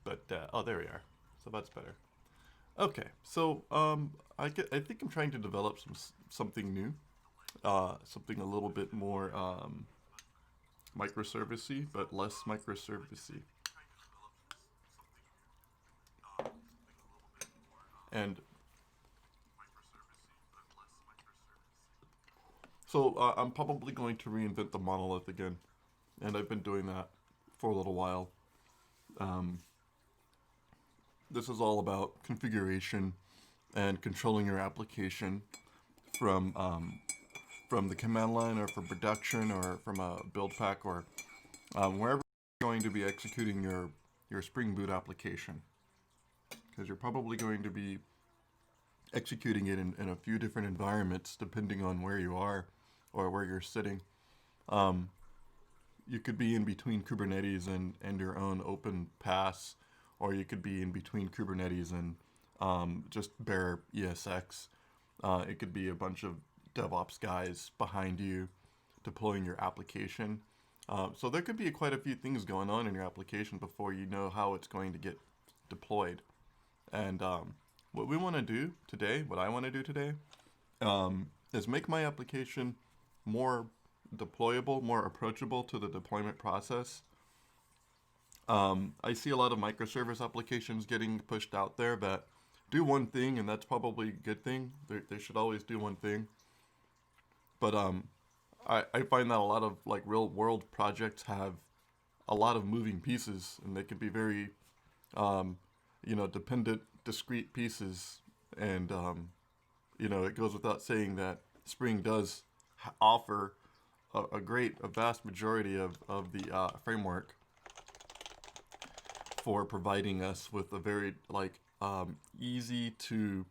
But oh, there we are. So that's better. Okay, so I think I'm trying to develop something new, something a little bit more microservicey, but less microservicey. And so I'm probably going to reinvent the monolith again, and I've been doing that for a little while. Um, this is all about configuration and controlling your application from from the command line or from production or from a build pack or wherever you're going to be executing your Spring Boot application, because you're probably going to be executing it in a few different environments depending on where you are or where you're sitting. Um, you could be in between Kubernetes and your own open pass, or you could be in between Kubernetes and just bare ESX. It could be a bunch of DevOps guys behind you deploying your application. So there could be quite a few things going on in your application before you know how it's going to get deployed. And what we want to do today, what I want to do today, is make my application more deployable, more approachable to the deployment process. I see a lot of microservice applications getting pushed out there that do one thing, and that's probably a good thing. They should always do one thing. But I find that a lot of like real world projects have a lot of moving pieces, and they can be very, um, dependent, discrete pieces. And it goes without saying that Spring does offer a vast majority of the framework for providing us with a very easy to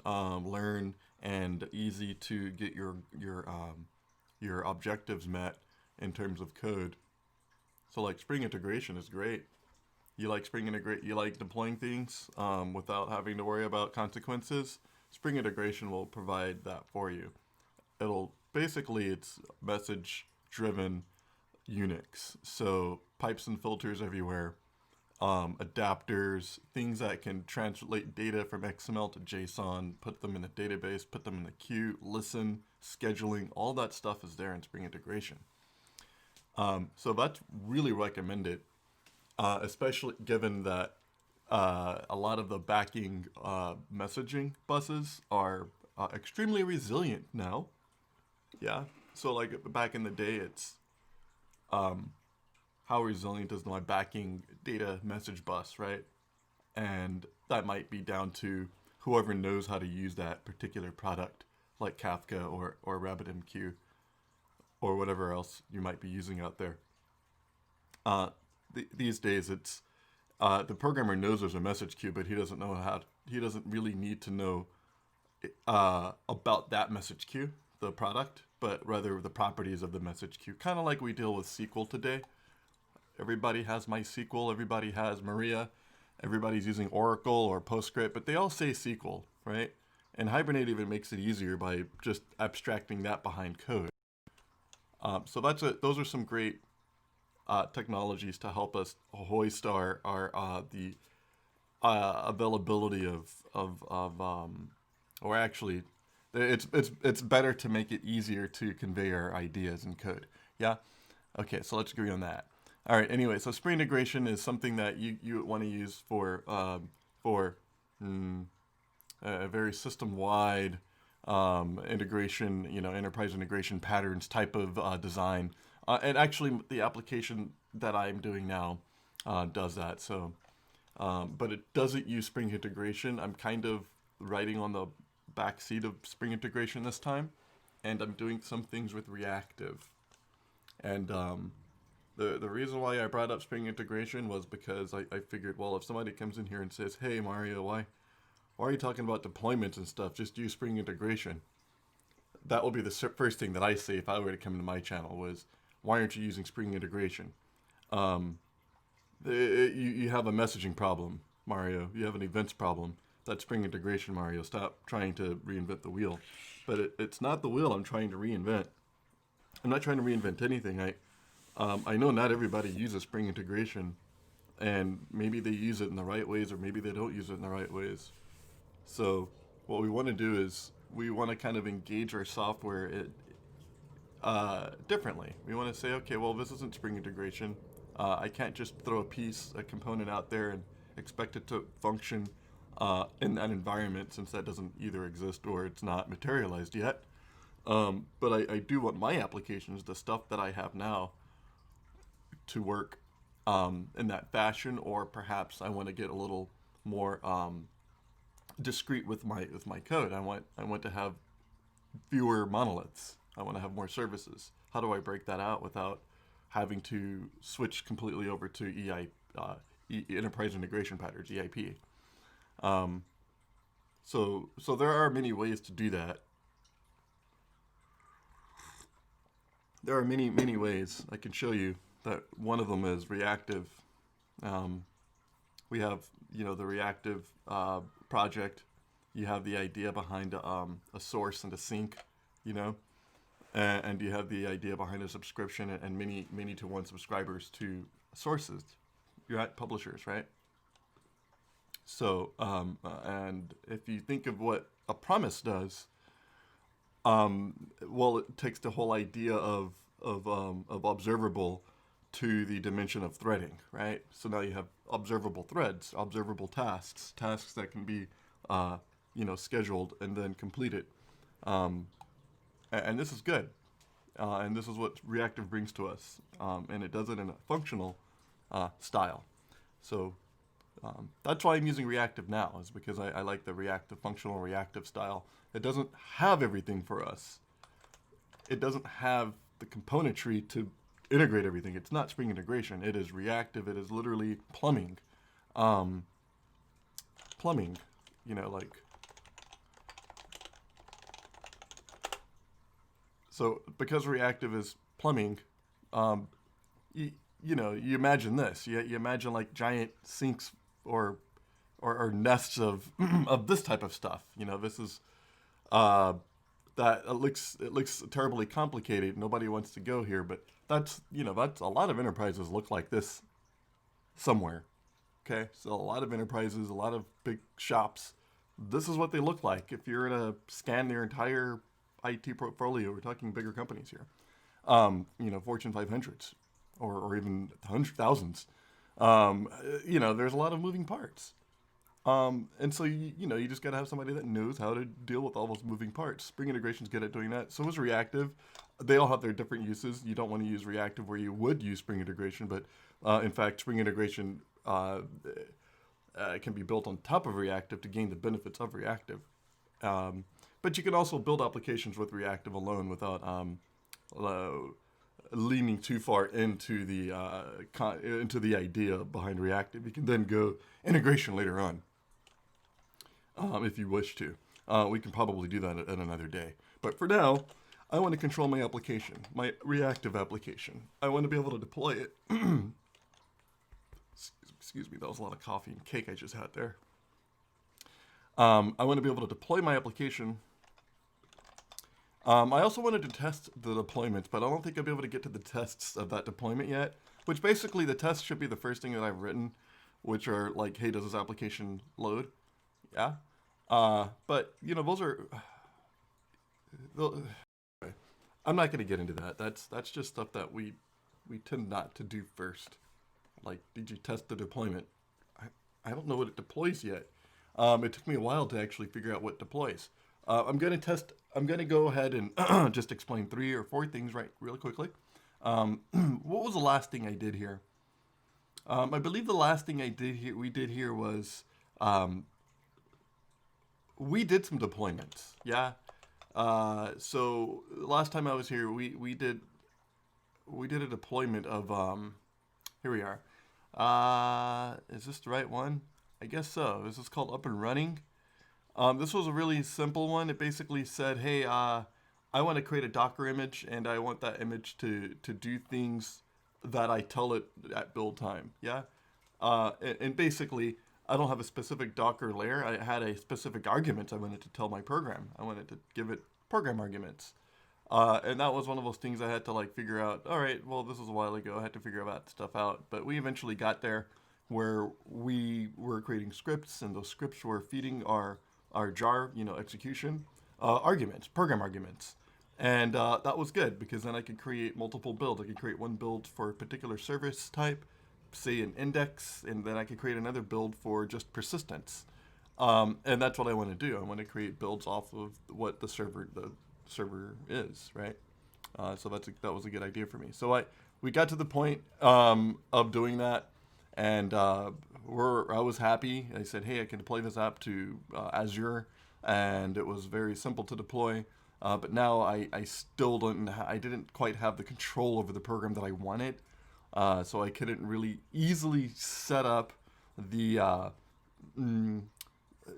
learn and easy to get your objectives met in terms of code. So like Spring integration is great. You like Spring integrate? You like deploying things without having to worry about consequences? Spring integration will provide that for you. It's message driven Unix. So pipes and filters everywhere, adapters, things that can translate data from XML to JSON, put them in a database, put them in the queue, listen, scheduling, all that stuff is there in Spring integration. So that's really recommended, especially given that a lot of the backing messaging buses are extremely resilient now. Yeah. So like back in the day, it's how resilient is my backing data message bus, right? And that might be down to whoever knows how to use that particular product, like Kafka or RabbitMQ or whatever else you might be using out there. These days, it's the programmer knows there's a message queue, but he doesn't really need to know about that message queue, the product, but rather the properties of the message queue. Kind of like we deal with SQL today. Everybody has MySQL, everybody has Maria, everybody's using Oracle or PostScript, but they all say SQL, right? And Hibernate even makes it easier by just abstracting that behind code. So those are some great technologies to help us hoist the availability or actually, it's better to make it easier to convey our ideas in code. Yeah. Okay, so let's agree on that. All right. Anyway, so Spring integration is something that you want to use for a very system wide integration, enterprise integration patterns type of design. And actually, the application that I'm doing now does that. So, but it doesn't use Spring integration. I'm kind of riding on the back seat of Spring integration this time, and I'm doing some things with reactive. And the reason why I brought up Spring integration was because I figured, well, if somebody comes in here and says, "Hey, Mario, why are you talking about deployments and stuff? Just use Spring integration." That will be the first thing that I say if I were to come into my channel was, "Why aren't you using Spring integration? Um, you have a messaging problem, Mario. You have an events problem. That's Spring integration, Mario. Stop trying to reinvent the wheel." But it's not the wheel I'm trying to reinvent. I'm not trying to reinvent anything. I know not everybody uses Spring integration, and maybe they use it in the right ways, or maybe they don't use it in the right ways. So what we want to do is we want to kind of engage our software differently. We want to say, okay, well, this isn't Spring integration. I can't just throw a component out there and expect it to function in that environment, since that doesn't either exist or it's not materialized yet. But I do want my applications, the stuff that I have now, to work in that fashion, or perhaps I want to get a little more discrete with my code. I want to have fewer monoliths. I want to have more services. How do I break that out without having to switch completely over to Enterprise Integration Patterns, EIP? So there are many ways to do that. There are many ways. I can show you that one of them is reactive. We have, the reactive project. You have the idea behind a source and a sink, and you have the idea behind a subscription and many to one subscribers to sources. You're at publishers, right? So, and if you think of what a promise does, well, it takes the whole idea of observable to the dimension of threading, right? So now you have observable threads, observable tasks that can be, scheduled and then completed. And this is good. And this is what reactive brings to us. And it does it in a functional style. So that's why I'm using reactive now, is because I like the functional reactive style. It doesn't have everything for us. It doesn't have the componentry to integrate everything. It's not Spring integration. It is reactive. It is literally plumbing. Plumbing, So because reactive is plumbing, you imagine this. You imagine like giant sinks or nests of of this type of stuff. This is that it looks terribly complicated. Nobody wants to go here, but that's a lot of enterprises look like this somewhere. Okay, so a lot of enterprises, a lot of big shops, this is what they look like. If you're to scan their entire IT portfolio, we're talking bigger companies here. Fortune 500s or even thousands. There's a lot of moving parts. And so you just gotta have somebody that knows how to deal with all those moving parts. Spring integration's good at doing that. So is reactive. They all have their different uses. You don't want to use reactive where you would use Spring integration, but in fact, Spring integration can be built on top of reactive to gain the benefits of reactive. But you can also build applications with reactive alone without leaning too far into the idea behind reactive. You can then go integration later on, if you wish to. We can probably do that at another day. But for now, I want to control my application, my reactive application. I want to be able to deploy it. Excuse me, that was a lot of coffee and cake I just had there. I want to be able to deploy my application. I also wanted to test the deployments, but I don't think I'll be able to get to the tests of that deployment yet, which basically the tests should be the first thing that I've written, which are like, hey, does this application load? Yeah. But, those are... I'm not going to get into that. That's just stuff that we tend not to do first. Like, did you test the deployment? I don't know what it deploys yet. It took me a while to actually figure out what deploys. I'm going to go ahead and just explain 3 or 4 things really quickly. What was the last thing I did here? I believe the last thing we did here was we did some deployments. Yeah. So last time I was here, we did a deployment of here we are. Is this the right one? I guess so. This is called Up and Running. This was a really simple one. It basically said, hey, I want to create a Docker image, and I want that image to do things that I tell it at build time. Yeah. And basically, I don't have a specific Docker layer. I had a specific argument I wanted to tell my program. I wanted to give it program arguments. And that was one of those things I had to figure out. All right, well, this was a while ago. I had to figure that stuff out. But we eventually got there. where we were creating scripts, and those scripts were feeding our jar, execution arguments, program arguments. And that was good because then I could create multiple builds. I could create one build for a particular service type, say an index, and then I could create another build for just persistence. And that's what I want to do. I want to create builds off of what the server is, right? So that was a good idea for me. So we got to the point of doing that, and I was happy. I said, hey, I can deploy this app to Azure, and it was very simple to deploy. But now I still I didn't quite have the control over the program that I wanted, so I couldn't really easily set up the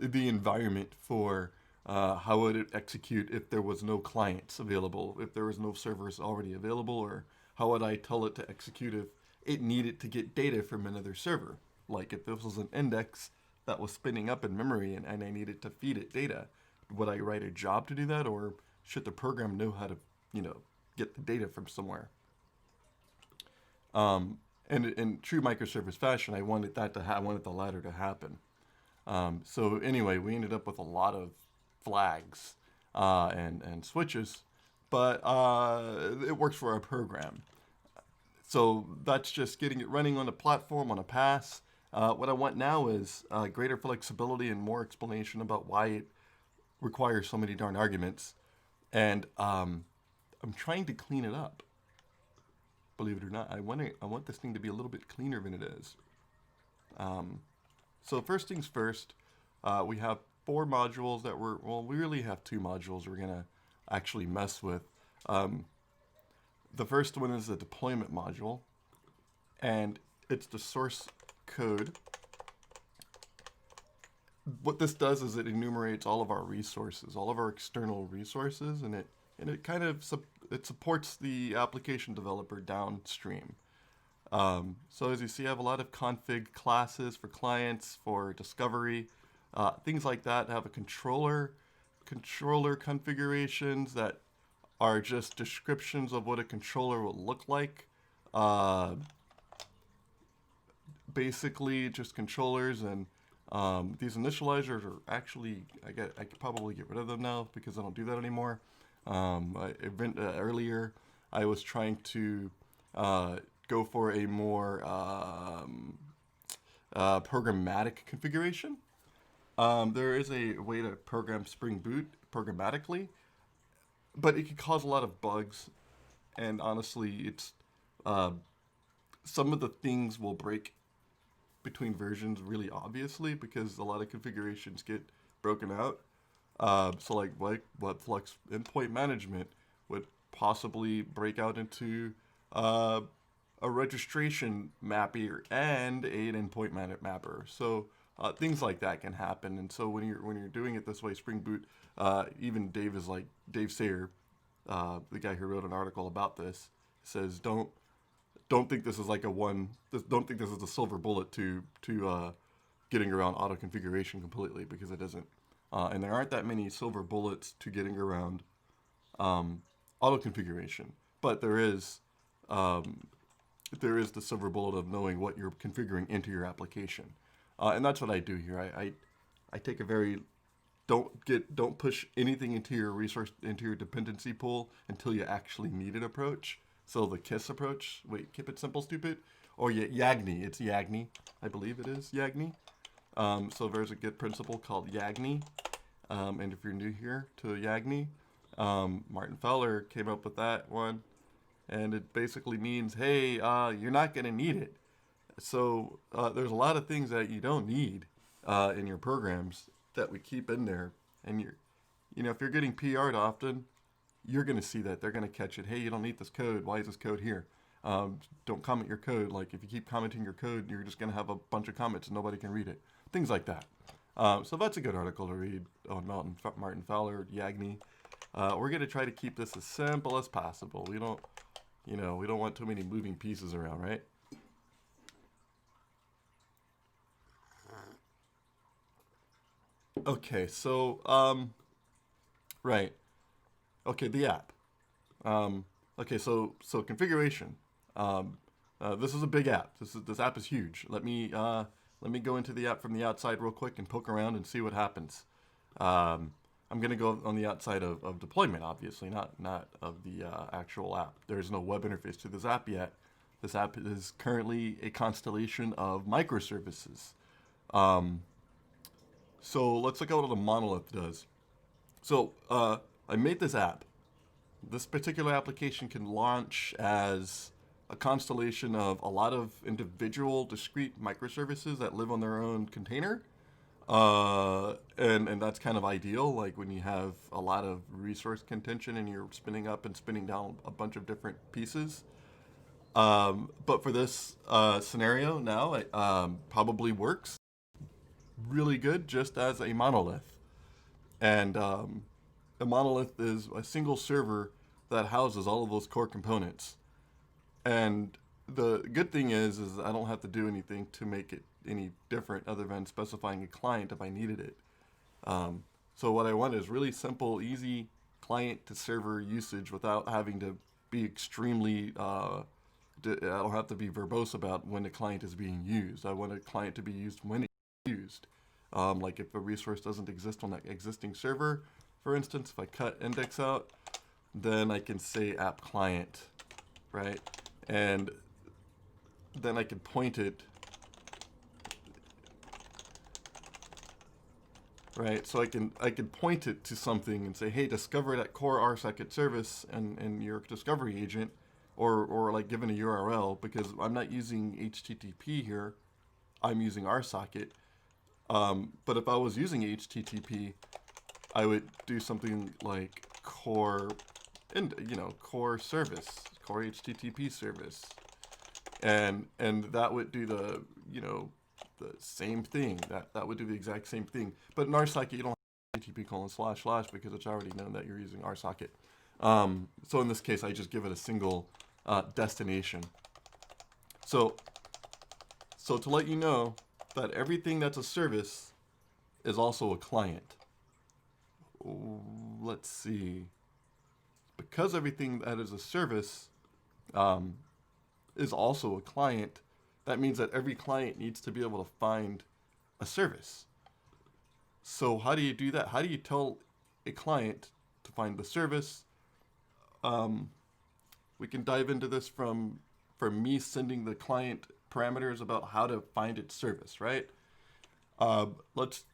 the environment for how would it execute if there was no clients available, if there was no servers already available, or how would I tell it to execute if it needed to get data from another server. Like if this was an index that was spinning up in memory and I needed to feed it data, would I write a job to do that, or should the program know how to, get the data from somewhere? And in true microservice fashion, I wanted I wanted the latter to happen. So anyway, we ended up with a lot of flags and switches, but it works for our program. So that's just getting it running on a platform, on a pass. What I want now is greater flexibility and more explanation about why it requires so many darn arguments. And I'm trying to clean it up. Believe it or not, I want this thing to be a little bit cleaner than it is. So first things first, we have 4 modules that we really have 2 modules we're gonna actually mess with. The first one is the deployment module, and it's the source code. What this does is it enumerates all of our resources, all of our external resources, and it kind of it supports the application developer downstream. So as you see, I have a lot of config classes for clients, for discovery, things like that. I have a controller configurations that are just descriptions of what a controller will look like. Basically, just controllers, and these initializers are actually I could probably get rid of them now because I don't do that anymore. Earlier, I was trying to go for a more programmatic configuration. There is a way to program Spring Boot programmatically, but it can cause a lot of bugs, and honestly, it's some of the things will break between versions really obviously because a lot of configurations get broken out. So like what Flux endpoint management would possibly break out into a registration mapper and an endpoint mapper. So things like that can happen. And so when you're doing it this way, Spring Boot, even Dave Sayer, the guy who wrote an article about this, says don't think this is like don't think this is a silver bullet to getting around auto configuration completely, because it isn't. And there aren't that many silver bullets to getting around auto configuration, but there is the silver bullet of knowing what you're configuring into your application, and that's what I do here. I take a very don't push anything into your dependency pool until you actually need an approach. So the KISS approach, keep it simple, stupid, or YAGNI. It's YAGNI, I believe it is YAGNI. So there's a good principle called YAGNI. And if you're new here to YAGNI, Martin Fowler came up with that one. And it basically means, hey, you're not going to need it. So there's a lot of things that you don't need in your programs that we keep in there. And if you're getting PR'd often, you're going to see that. They're going to catch it. Hey, you don't need this code. Why is this code here? Don't comment your code. Like, if you keep commenting your code, you're just going to have a bunch of comments and nobody can read it. Things like that. So that's a good article to read on Martin Fowler, YAGNI. We're going to try to keep this as simple as possible. We don't want too many moving pieces around, right? Okay, so, right. Okay, the app. Okay, so configuration. This is a big app. This app is huge. Let me go into the app from the outside real quick and poke around and see what happens. I'm going to go on the outside of deployment, obviously, not of the actual app. There's no web interface to this app yet. This app is currently a constellation of microservices. So let's look at what the Monolith does. So I made this app. This particular application can launch as a constellation of a lot of individual discrete microservices that live on their own container. And that's kind of ideal, like when you have a lot of resource contention and you're spinning up and spinning down a bunch of different pieces. But for this scenario now, it probably works really good just as a monolith. And a monolith is a single server that houses all of those core components. And the good thing is I don't have to do anything to make it any different other than specifying a client if I needed it. So what I want is really simple, easy client to server usage without having to be extremely, I don't have to be verbose about when the client is being used. I want a client to be used when it's used. Like if a resource doesn't exist on that existing server, for instance, if I cut index out, then I can say app client, right? And then I can point it, right? So I can point it to something and say, hey, discover that core RSocket service and your discovery agent, or like given a URL, because I'm not using HTTP here, I'm using RSocket. But if I was using HTTP, I would do something like core, and core service, core HTTP service, and that would do the the same thing. That would do the exact same thing. But in RSocket, you don't have HTTP:// because it's already known that you're using RSocket. So in this case, I just give it a single destination. So to let you know that everything that's a service is also a client. Let's see. Because everything that is a service is also a client, that means that every client needs to be able to find a service. So how do you do that? How do you tell a client to find the service? We can dive into this from me sending the client parameters about how to find its service, right? Let's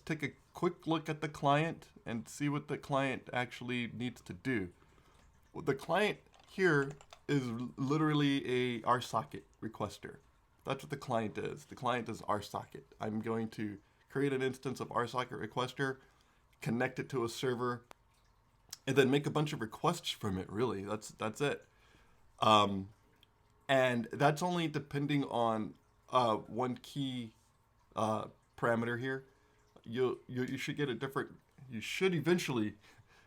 take a quick look at the client and see what the client actually needs to do. The client here is literally a RSocket requester. That's what the client is. The client is RSocket. I'm going to create an instance of RSocket requester, connect it to a server, and then make a bunch of requests from it, really. That's it. And that's only depending on one key parameter here. You should eventually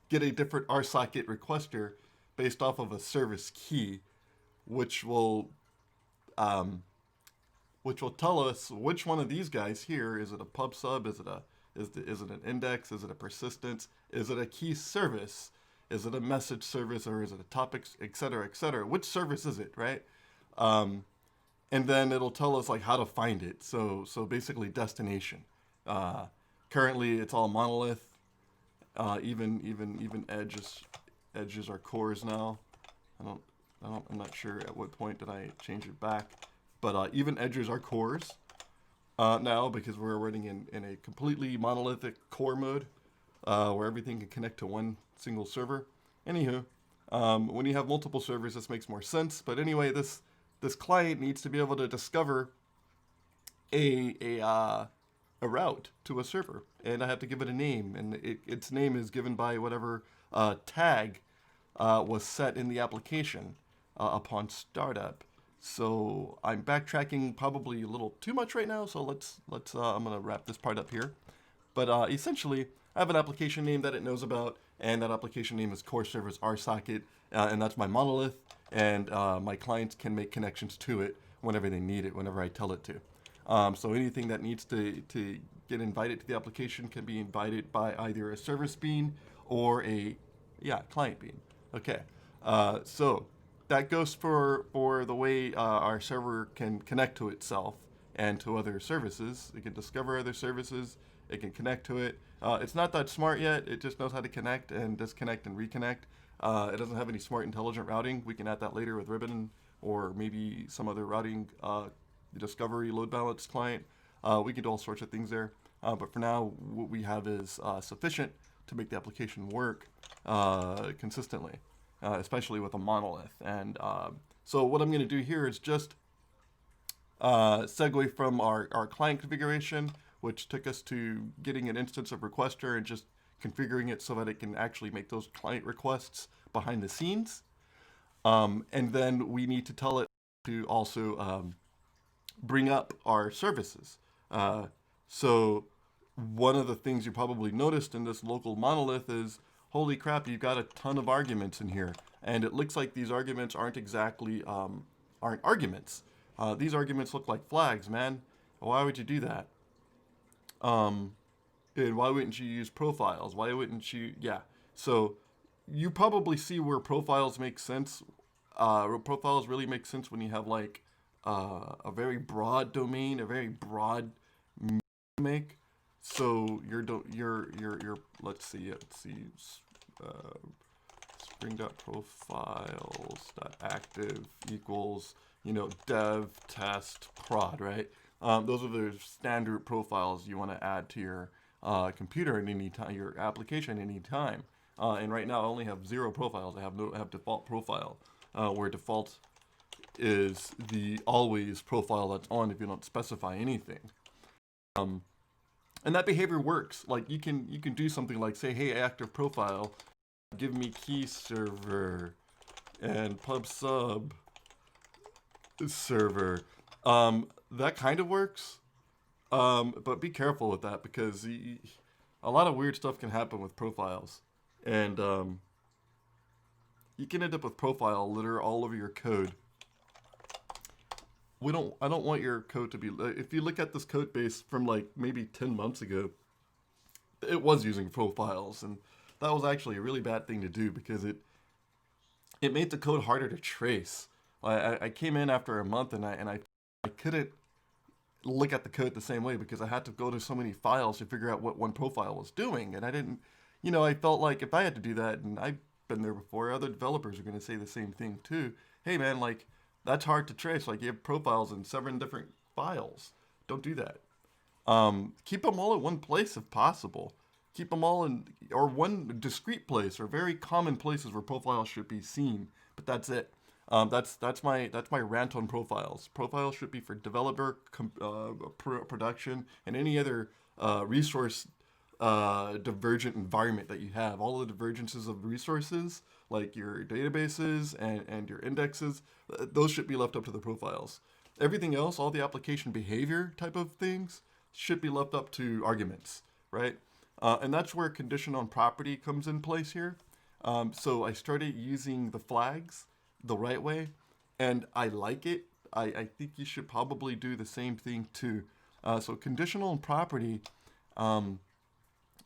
get a different RSocket requester based off of a service key, which will tell us which one of these guys here, is it a pub sub, is it an index, is it a persistence, is it a key service, is it a message service, or is it a topics, etc., etc. Which service is it, right? And then it'll tell us like how to find it. So basically destination. Currently it's all monolith. Even edges are cores now. I'm not sure at what point did I change it back, but even edges are cores now, because we're running in a completely monolithic core mode where everything can connect to one single server. Anywho, when you have multiple servers, this makes more sense. But anyway, this client needs to be able to discover a route to a server, and I have to give it a name, and its name is given by whatever tag was set in the application upon startup. So I'm backtracking probably a little too much right now, so let's I'm gonna wrap this part up here. But essentially, I have an application name that it knows about, and that application name is core service RSocket, and that's my monolith, and my clients can make connections to it whenever they need it, whenever I tell it to. So anything that needs to get invited to the application can be invited by either a service bean or a client bean. Okay, so that goes for the way our server can connect to itself and to other services. It can discover other services. It can connect to it. It's not that smart yet. It just knows how to connect and disconnect and reconnect. It doesn't have any smart intelligent routing. We can add that later with Ribbon or maybe some other routing discovery load balance client. We can do all sorts of things there. But for now, what we have is sufficient to make the application work consistently, especially with a monolith. And so what I'm going to do here is just segue from our client configuration, which took us to getting an instance of requester and just configuring it so that it can actually make those client requests behind the scenes. And then we need to tell it to also bring up our services. So one of the things you probably noticed in this local monolith is, holy crap, you've got a ton of arguments in here. And it looks like these arguments aren't exactly, aren't arguments. These arguments look like flags, man. Why would you do that? And why wouldn't you use profiles? Why wouldn't you, yeah. So you probably see where profiles make sense. Profiles really make sense when you have like a very broad domain, a very broad make. So your let's see spring.profiles.active equals, dev test prod, right? Those are the standard profiles you want to add to your computer at any time, your application at any time. And right now I only have 0 profiles. I have default profile, where default is the always profile that's on if you don't specify anything. And that behavior works. Like you can do something like say, hey, active profile, give me key server and pub sub server. That kind of works. But be careful with that because a lot of weird stuff can happen with profiles. And you can end up with profile litter all over your code. I don't want your code to be, if you look at this code base from like maybe 10 months ago, it was using profiles, and that was actually a really bad thing to do because it made the code harder to trace. I came in after a month and I couldn't look at the code the same way because I had to go to so many files to figure out what one profile was doing, and I didn't, I felt like if I had to do that, and I've been there before, other developers are going to say the same thing too. Hey man, like, that's hard to trace. Like you have profiles in 7 different files. Don't do that. Keep them all in one place if possible. Keep them all in, or one discrete place, or very common places where profiles should be seen. But that's it. That's my rant on profiles. Profiles should be for developer, production, and any other resource divergent environment that you have. All the divergences of resources, like your databases and your indexes, those should be left up to the profiles. Everything else, all the application behavior type of things, should be left up to arguments, right? And that's where condition on property comes in place here. So I started using the flags the right way, and I like it. I think you should probably do the same thing too. So conditional on property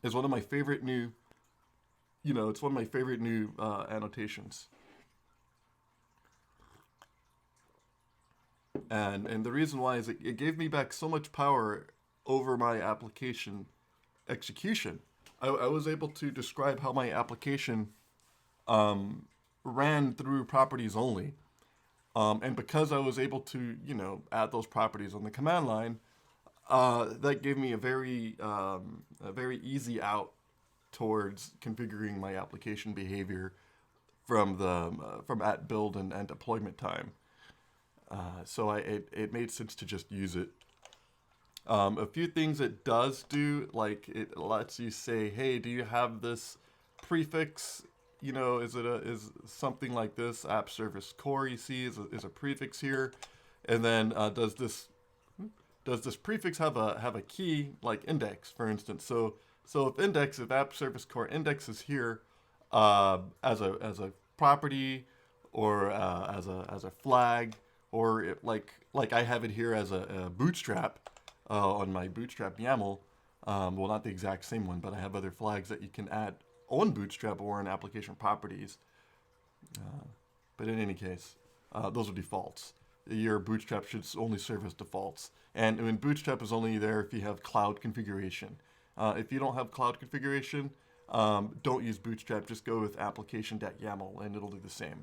is one of my favorite new, it's one of my favorite new annotations. And the reason why is it gave me back so much power over my application execution. I was able to describe how my application ran through properties only. And because I was able to, add those properties on the command line, that gave me a very easy out towards configuring my application behavior from at build and deployment time. So it made sense to just use it. A few things it does do, like it lets you say, hey, do you have this prefix? Is something like this app service core you see is a prefix here, and then does this prefix have a key like index, for instance? So if app service core index is here as a property or as a flag, or like I have it here as a bootstrap on my bootstrap YAML. Well, not the exact same one, but I have other flags that you can add on bootstrap or in application properties. But in any case, those are defaults. Your Bootstrap should only serve as defaults. And when Bootstrap is only there if you have cloud configuration. If you don't have cloud configuration, don't use Bootstrap. Just go with application.yaml and it'll do the same.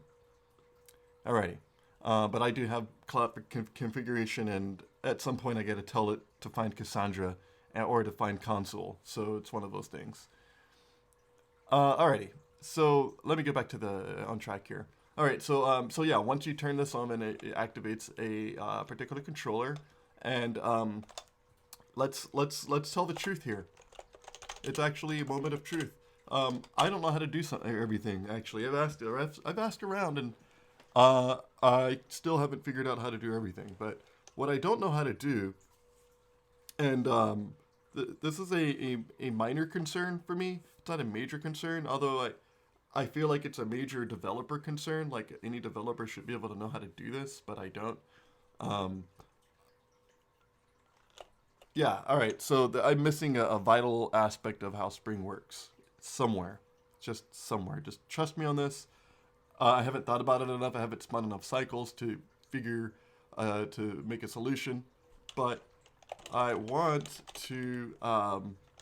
Alrighty. But I do have cloud configuration, and at some point I got to tell it to find Cassandra or to find console. So it's one of those things. Alrighty. So let me get back to the on track here. All right, so yeah, once you turn this on, and it activates a particular controller, and let's tell the truth here. It's actually a moment of truth. I don't know how to do everything. Actually, I've asked around, and I still haven't figured out how to do everything. But what I don't know how to do, and this is a minor concern for me. It's not a major concern, although I feel like it's a major developer concern. Like any developer should be able to know how to do this, but I don't. Yeah, all right. So I'm missing a vital aspect of how Spring works somewhere. Just somewhere. Just trust me on this. I haven't thought about it enough. I haven't spun enough cycles to to make a solution. But I want to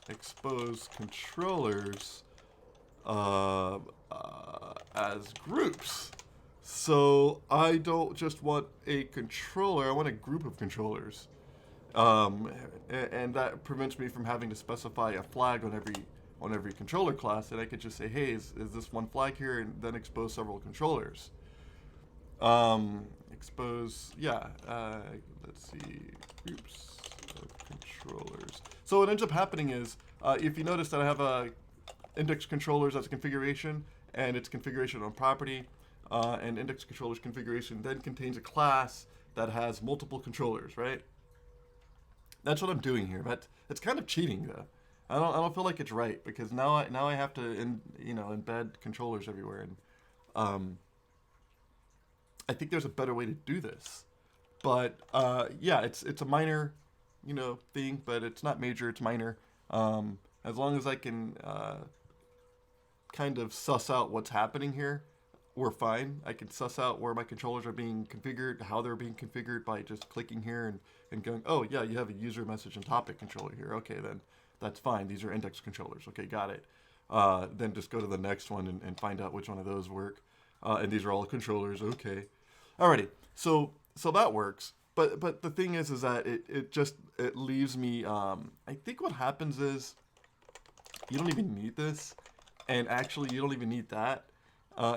expose controllers as groups. So I don't just want a controller, I want a group of controllers. And that prevents me from having to specify a flag on every controller class, and I could just say, hey, is this one flag here, and then expose several controllers. Expose, yeah, let's see, groups of controllers. So what ends up happening is, if you notice that I have index controllers as a configuration, and its configuration on property, and index controllers configuration then contains a class that has multiple controllers, right? That's what I'm doing here, but it's kind of cheating though. I don't feel like it's right, because now I have to embed controllers everywhere, and I think there's a better way to do this. But yeah, it's a minor thing, but it's not major, it's minor. As long as I can kind of suss out what's happening here, we're fine. I can suss out where my controllers are being configured, how they're being configured by just clicking here and going, oh yeah, you have a user message and topic controller here. Okay, then that's fine. These are index controllers. Okay, got it. Then just go to the next one and find out which one of those work. And these are all controllers. Okay. Alrighty. So that works. But the thing is that it leaves me, I think what happens is you don't even need this. And actually, you don't even need that.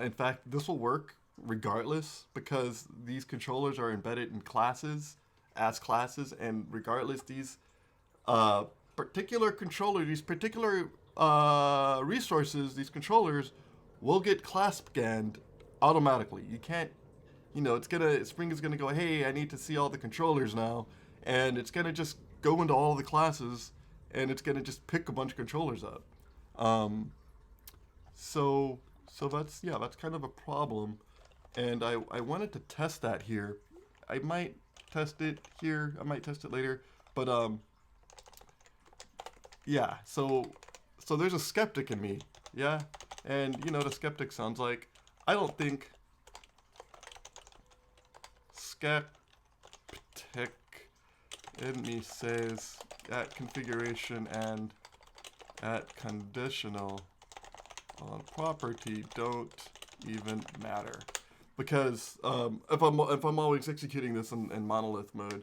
In fact, this will work regardless, because these controllers are embedded in classes, as classes, and regardless, these particular controllers, these particular resources, these controllers will get class scanned automatically. You can't, Spring is gonna go, hey, I need to see all the controllers now, and it's gonna just go into all of the classes, and it's gonna just pick a bunch of controllers up. So that's kind of a problem, and I wanted to test that here. I might test it here. I might test it later, but yeah. So there's a skeptic in me, yeah, and the skeptic sounds like, I don't think skeptic in me says at configuration and at conditional on property don't even matter, because if I'm always executing this in monolith mode,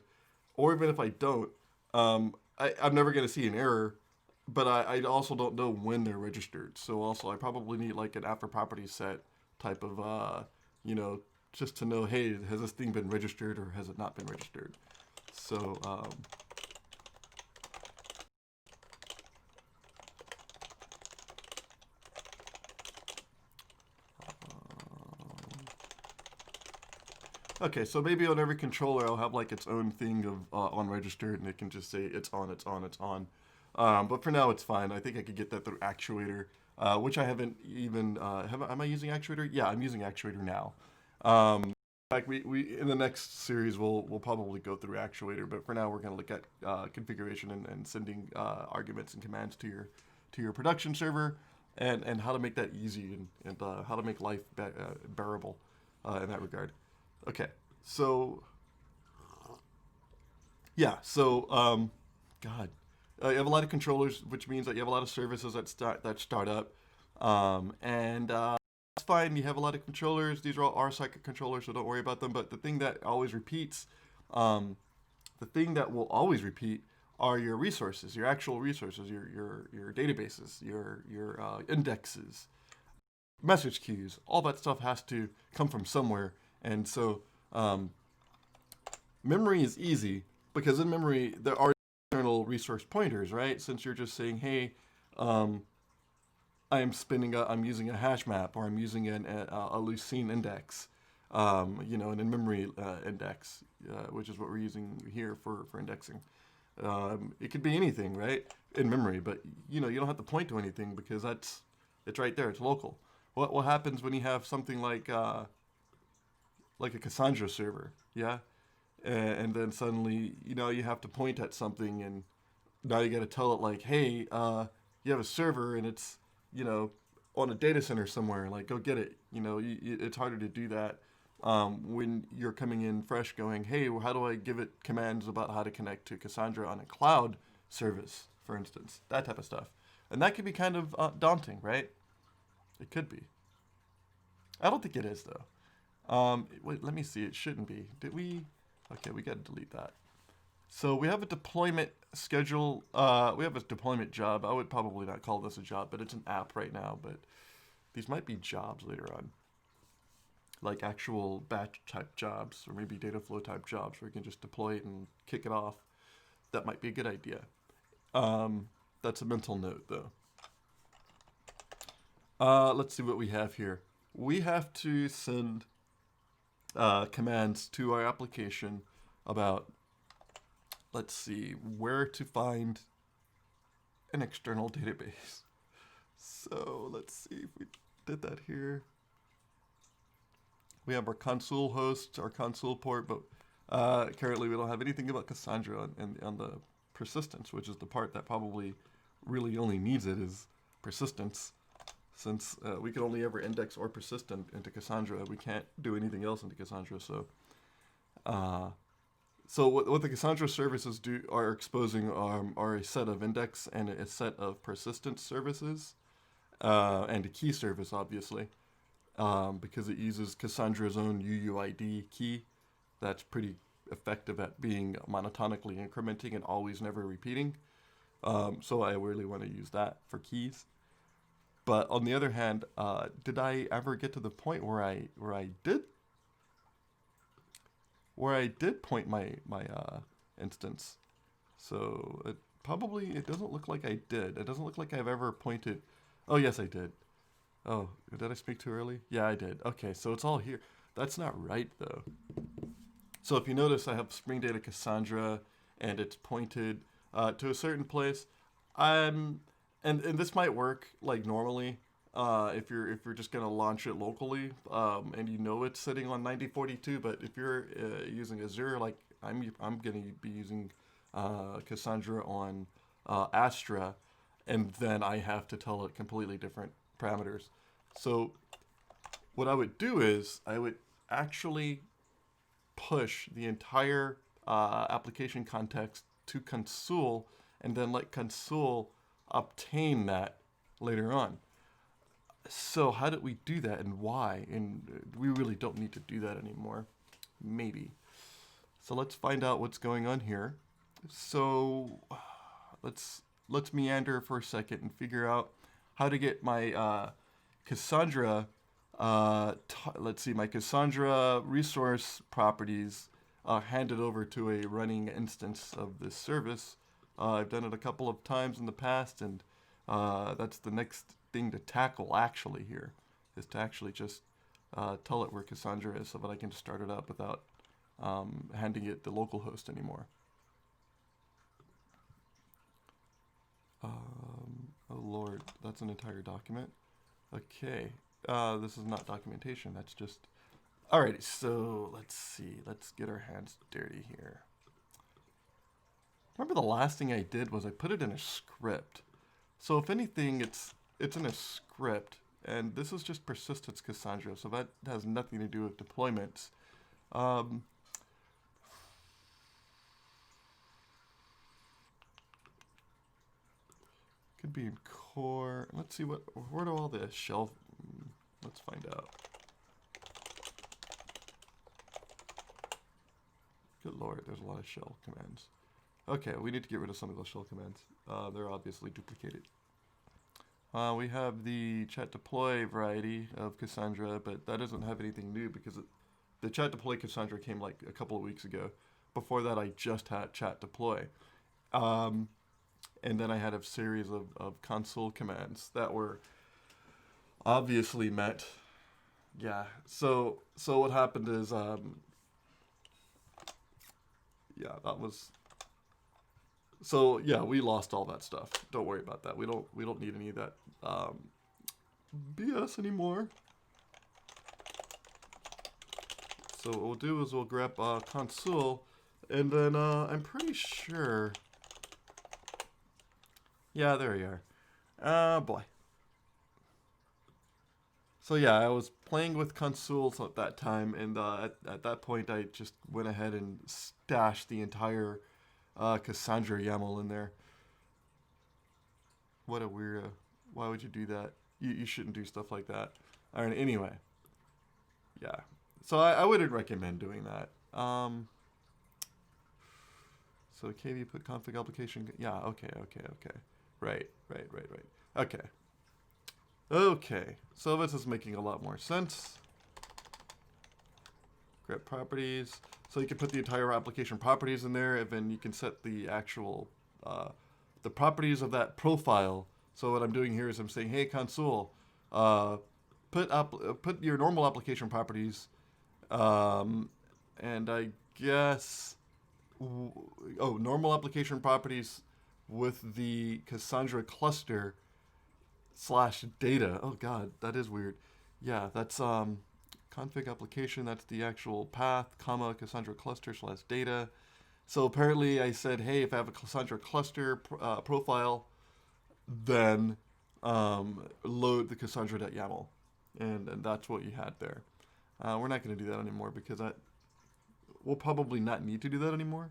or even if I don't, I'm never going to see an error, but I also don't know when they're registered. So also I probably need like an after property set type of just to know, hey, has this thing been registered or has it not been registered? So okay, so maybe on every controller I'll have like its own thing of unregistered, and it can just say it's on, it's on, it's on. But for now it's fine. I think I could get that through Actuator, which I haven't even, am I using Actuator? Yeah, I'm using Actuator now. In fact, we in the next series we'll probably go through Actuator, but for now we're going to look at configuration and sending arguments and commands to your production server, and how to make that easy, and how to make life bearable. in that regard. Okay, so yeah, so God, you have a lot of controllers, which means that you have a lot of services that start up, and that's fine. You have a lot of controllers. These are all R-cycle controllers, so don't worry about them. But the thing that always repeats, the thing that will always repeat, are your resources, your actual resources, your databases, your indexes, message queues. All that stuff has to come from somewhere, and so memory is easy because in memory there are external resource pointers, right? Since you're just saying, hey, I'm using a hash map, or I'm using a Lucene index, an in-memory index, which is what we're using here for indexing. It could be anything, right, in memory, but you don't have to point to anything because it's right there. It's local. What happens when you have something like a Cassandra server, yeah, and then suddenly you have to point at something, and now you got to tell it like, hey, you have a server and it's on a data center somewhere, like go get it. It's harder to do that when you're coming in fresh, going, hey, well, how do I give it commands about how to connect to Cassandra on a cloud service, for instance, that type of stuff, and that could be kind of daunting, right? It could be. I don't think it is though. Wait, let me see. It shouldn't be. Did we? Okay, we got to delete that. So we have a deployment schedule. We have a deployment job. I would probably not call this a job, but it's an app right now. But these might be jobs later on, like actual batch type jobs, or maybe data flow type jobs where you can just deploy it and kick it off. That might be a good idea. That's a mental note, though. Let's see what we have here. We have to send commands to our application about, let's see, where to find an external database. So let's see if we did that here. We have our console host, our console port, but currently we don't have anything about Cassandra on the persistence, which is the part that probably really only needs it, is persistence. Since we can only ever index or persistent into Cassandra, we can't do anything else into Cassandra. So what the Cassandra services are exposing are a set of index and a set of persistent services, and a key service, obviously, because it uses Cassandra's own UUID key. That's pretty effective at being monotonically incrementing and always never repeating. So I really want to use that for keys. But on the other hand, did I ever get to the point where I did point my instance? So it doesn't look like I did. It doesn't look like I've ever pointed. Oh yes, I did. Oh, did I speak too early? Yeah, I did. Okay, so it's all here. That's not right though. So if you notice, I have Spring Data Cassandra, and it's pointed to a certain place. And this might work like normally, if you're just gonna launch it locally, and it's sitting on 9042. But if you're using Azure, like I'm gonna be using Cassandra on Astra, and then I have to tell it completely different parameters. So what I would do is I would actually push the entire application context to console, and then let console obtain that later on. So how did we do that, and why? And we really don't need to do that anymore. Maybe. So let's find out what's going on here. So let's meander for a second and figure out how to get my Cassandra. Let's see, my Cassandra resource properties handed over to a running instance of this service. I've done it a couple of times in the past, and that's the next thing to tackle actually here, is to actually just tell it where Cassandra is so that I can start it up without handing it the local host anymore. Oh Lord, that's an entire document. Okay, this is not documentation, that's just... Alrighty, so let's see, let's get our hands dirty here. Remember the last thing I did was I put it in a script. So if anything, it's in a script, And this is just persistence Cassandra, so that has nothing to do with deployments. Um, could be in core. Let's see where do all the shell, let's find out. Good lord, there's a lot of shell commands. Okay, we need to get rid of some of those shell commands. They're obviously duplicated. We have the chat deploy variety of Cassandra, but that doesn't have anything new because the chat deploy Cassandra came like a couple of weeks ago. Before that, I just had chat deploy. And then I had a series of console commands that were obviously met. Yeah, so what happened is, yeah, that was... So yeah, we lost all that stuff. Don't worry about that. We don't need any of that BS anymore. So what we'll do is we'll grab console, and then I'm pretty sure. Yeah, there you are. Boy. So yeah, I was playing with consoles at that time, and at that point I just went ahead and stashed the entire Cassandra YAML in there. What a weirdo. Why would you do that? You shouldn't do stuff like that. Alright, anyway. Yeah. So I wouldn't recommend doing that. So KV put config application. Yeah, okay. Right. Okay. Okay. So this is making a lot more sense. Grab properties. So you can put the entire application properties in there, and then you can set the actual, the properties of that profile. So what I'm doing here is I'm saying, hey, console, put your normal application properties, and I guess, normal application properties with the Cassandra cluster / data. Oh God, that is weird. Yeah, that's, config application, that's the actual path, comma, Cassandra cluster / data. So apparently I said, hey, if I have a Cassandra cluster profile, then load the Cassandra.yaml. And that's what you had there. We're not going to do that anymore because we'll probably not need to do that anymore,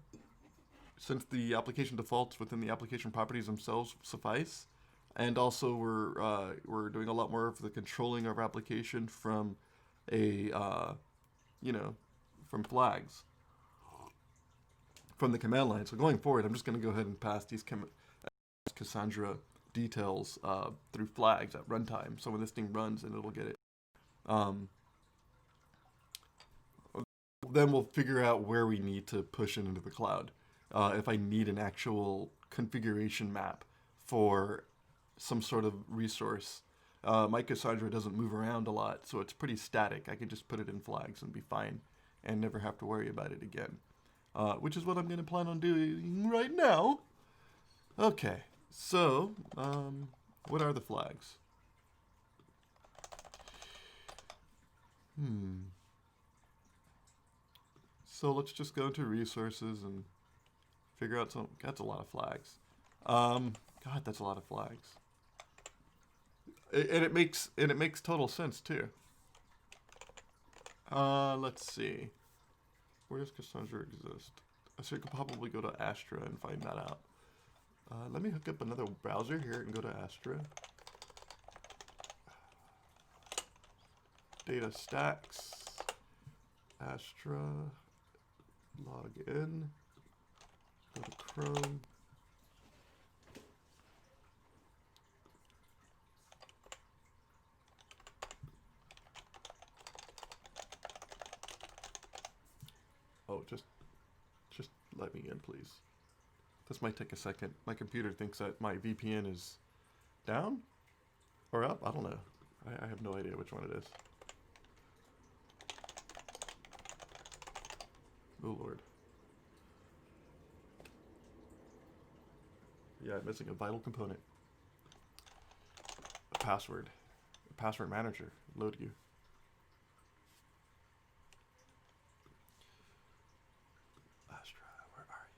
since the application defaults within the application properties themselves suffice. And also we're doing a lot more of the controlling of our application from from flags, from the command line. So going forward, I'm just going to go ahead and pass these Cassandra details through flags at runtime. So when this thing runs, and it'll get it. Then we'll figure out where we need to push it into the cloud. If I need an actual configuration map for some sort of resource. My Cassandra doesn't move around a lot, so it's pretty static. I can just put it in flags and be fine and never have to worry about it again. Which is what I'm going to plan on doing right now. Okay, so what are the flags? So let's just go to resources and figure out some. That's a lot of flags. God, that's a lot of flags. And it makes total sense too. Let's see. Where does Cassandra exist? So you could probably go to Astra and find that out. Let me hook up another browser here and go to Astra. Data stacks. Astra. Log in. Go to Chrome. Oh, just let me in, please. This might take a second. My computer thinks that my VPN is down or up. I don't know. I have no idea which one it is. Oh, Lord. Yeah, I'm missing a vital component. A password. A password manager. Load you. Astra, where are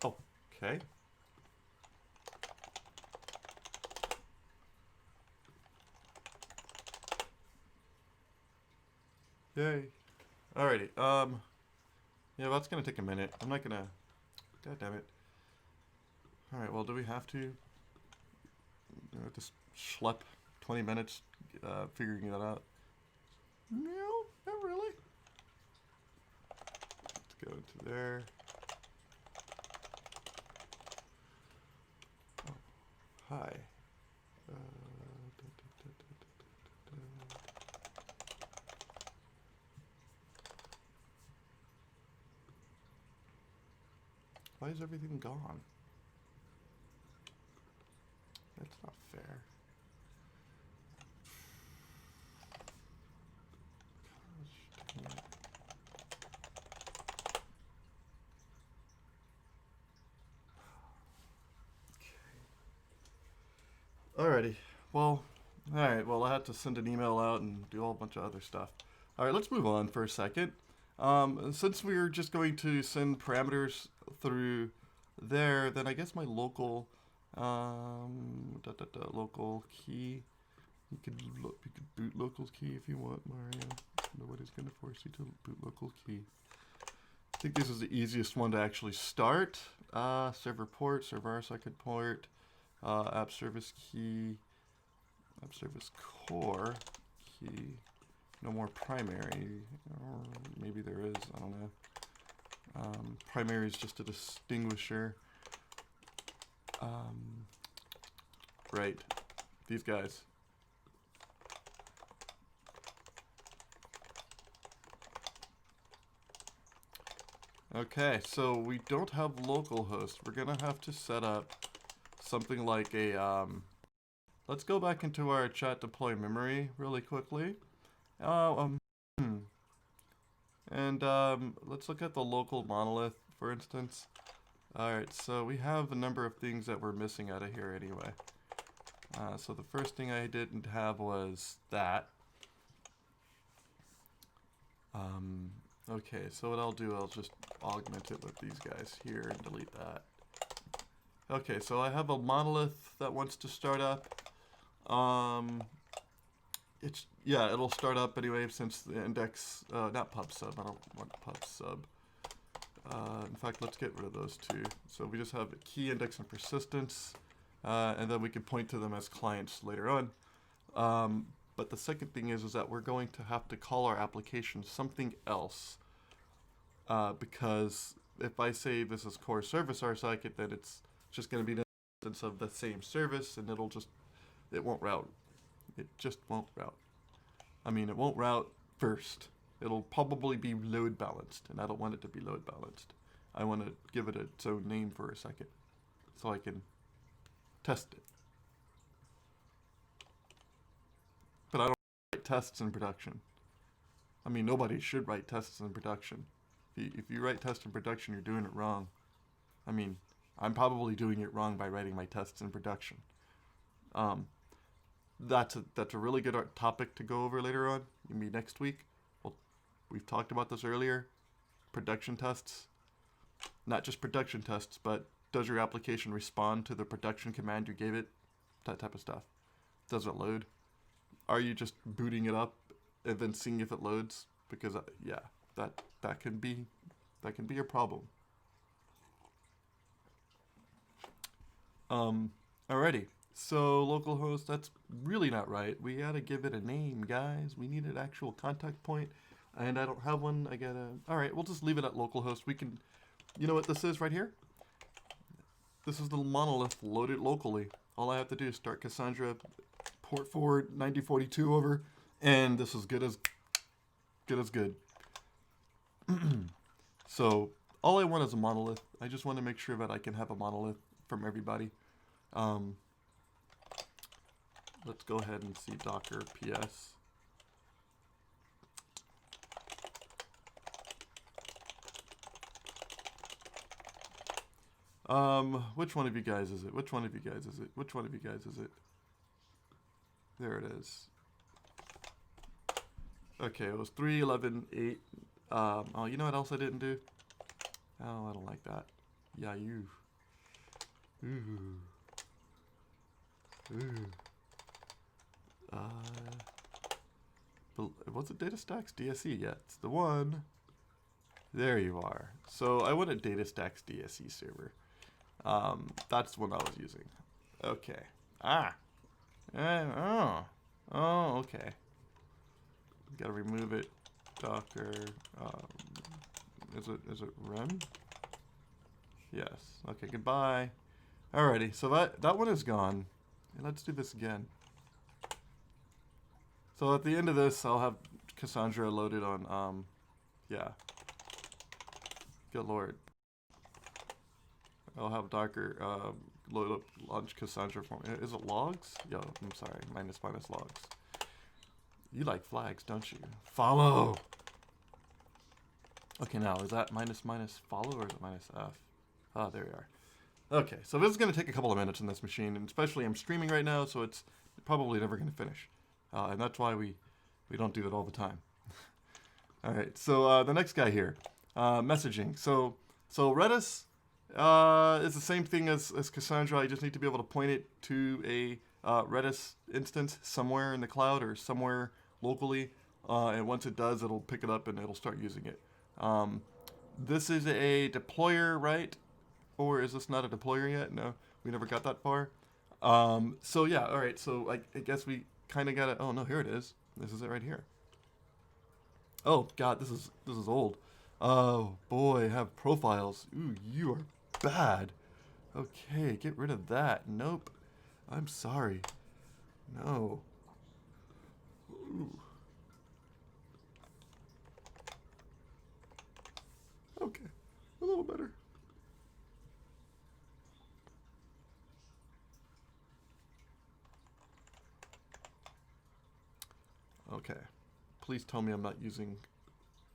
you? Oh, okay. Yay. Alrighty. Yeah, that's gonna take a minute. I'm not gonna. God damn it. Alright, well, do we have to just schlep 20 minutes figuring that out? No, not really. Let's go into there. Oh, hi. Why is everything gone? That's not fair. Alrighty. Well, alright. Well, I had to send an email out and do a whole bunch of other stuff. Alright, let's move on for a second. Since we're just going to send parameters through there, then I guess my local local key. You could boot local key if you want, Mario. Nobody's gonna force you to boot local key. I think this is the easiest one to actually start. Server port, server RSecond port, app service key, app service core key. No more primary, or maybe there is, I don't know. Primary is just a distinguisher. Right, these guys. Okay, so we don't have localhost. We're gonna have to set up something like a, let's go back into our chat deploy memory really quickly. And let's look at the local monolith, for instance. Alright, so we have a number of things that we're missing out of here anyway. So the first thing I didn't have was that. Okay, so what I'll do, I'll just augment it with these guys here and delete that. Okay, so I have a monolith that wants to start up. It'll start up anyway since the index, not pub sub, I don't want pub sub. In fact, let's get rid of those two. So we just have a key, index, and persistence, and then we can point to them as clients later on. But the second thing is that we're going to have to call our application something else, because if I say this is core service RSecond, then it's just going to be an instance of the same service, and it won't route. It just won't route. I mean, it won't route first. It'll probably be load balanced, and I don't want it to be load balanced. I want to give it its own name for a second, so I can test it. But I don't write tests in production. I mean, nobody should write tests in production. If you write tests in production, you're doing it wrong. I mean, I'm probably doing it wrong by writing my tests in production. That's a really good topic to go over later on, maybe next week. Well, we've talked about this earlier. Production tests. Not just production tests, but does your application respond to the production command you gave it? That type of stuff. Does it load? Are you just booting it up and then seeing if it loads? Because yeah, that can be a problem. Alrighty. So localhost, that's really not right. We gotta give it a name, guys. We need an actual contact point, and I don't have one. Alright, we'll just leave it at localhost. We can, you know what this is right here? This is the monolith loaded locally. All I have to do is start Cassandra port forward 9042 over, and this is good as good. So all I want is a monolith. I just want to make sure that I can have a monolith from everybody. Let's go ahead and see Docker PS. Which one of you guys is it? Which one of you guys is it? Which one of you guys is it? There it is. Okay, it was 3.11.8. Oh, you know what else I didn't do? Oh, I don't like that. Yeah, you. Ooh. Was it DataStax DSE? Yeah, it's the one. There you are. So I went at DataStax DSE server. That's what I was using. Okay. Oh, okay. Gotta remove it. Docker. Is it run? Yes. Okay, goodbye. Alrighty, so that one is gone. And let's do this again. So at the end of this, I'll have Cassandra loaded on, yeah. Good lord. I'll have Docker load up, launch Cassandra for me. Is it logs? Yo, I'm sorry, minus logs. You like flags, don't you? Follow! Okay, now, is that minus follow or is it minus F? Ah, there we are. Okay, so this is going to take a couple of minutes on this machine, and especially I'm streaming right now, so it's probably never going to finish. And that's why we don't do that all the time. All right, so the next guy here, messaging. So Redis is the same thing as Cassandra. I just need to be able to point it to a Redis instance somewhere in the cloud or somewhere locally, and once it does, it'll pick it up and it'll start using it. This is a deployer, right? Or is this not a deployer yet? No, we never got that far. So yeah, all right. So I guess we kind of got it. Oh no, here it is. This is it right here. Oh God, this is old. Oh boy, have profiles. Ooh, you are bad. Okay, get rid of that. Nope. I'm sorry. No. Ooh. Okay, a little better. Okay. Please tell me I'm not using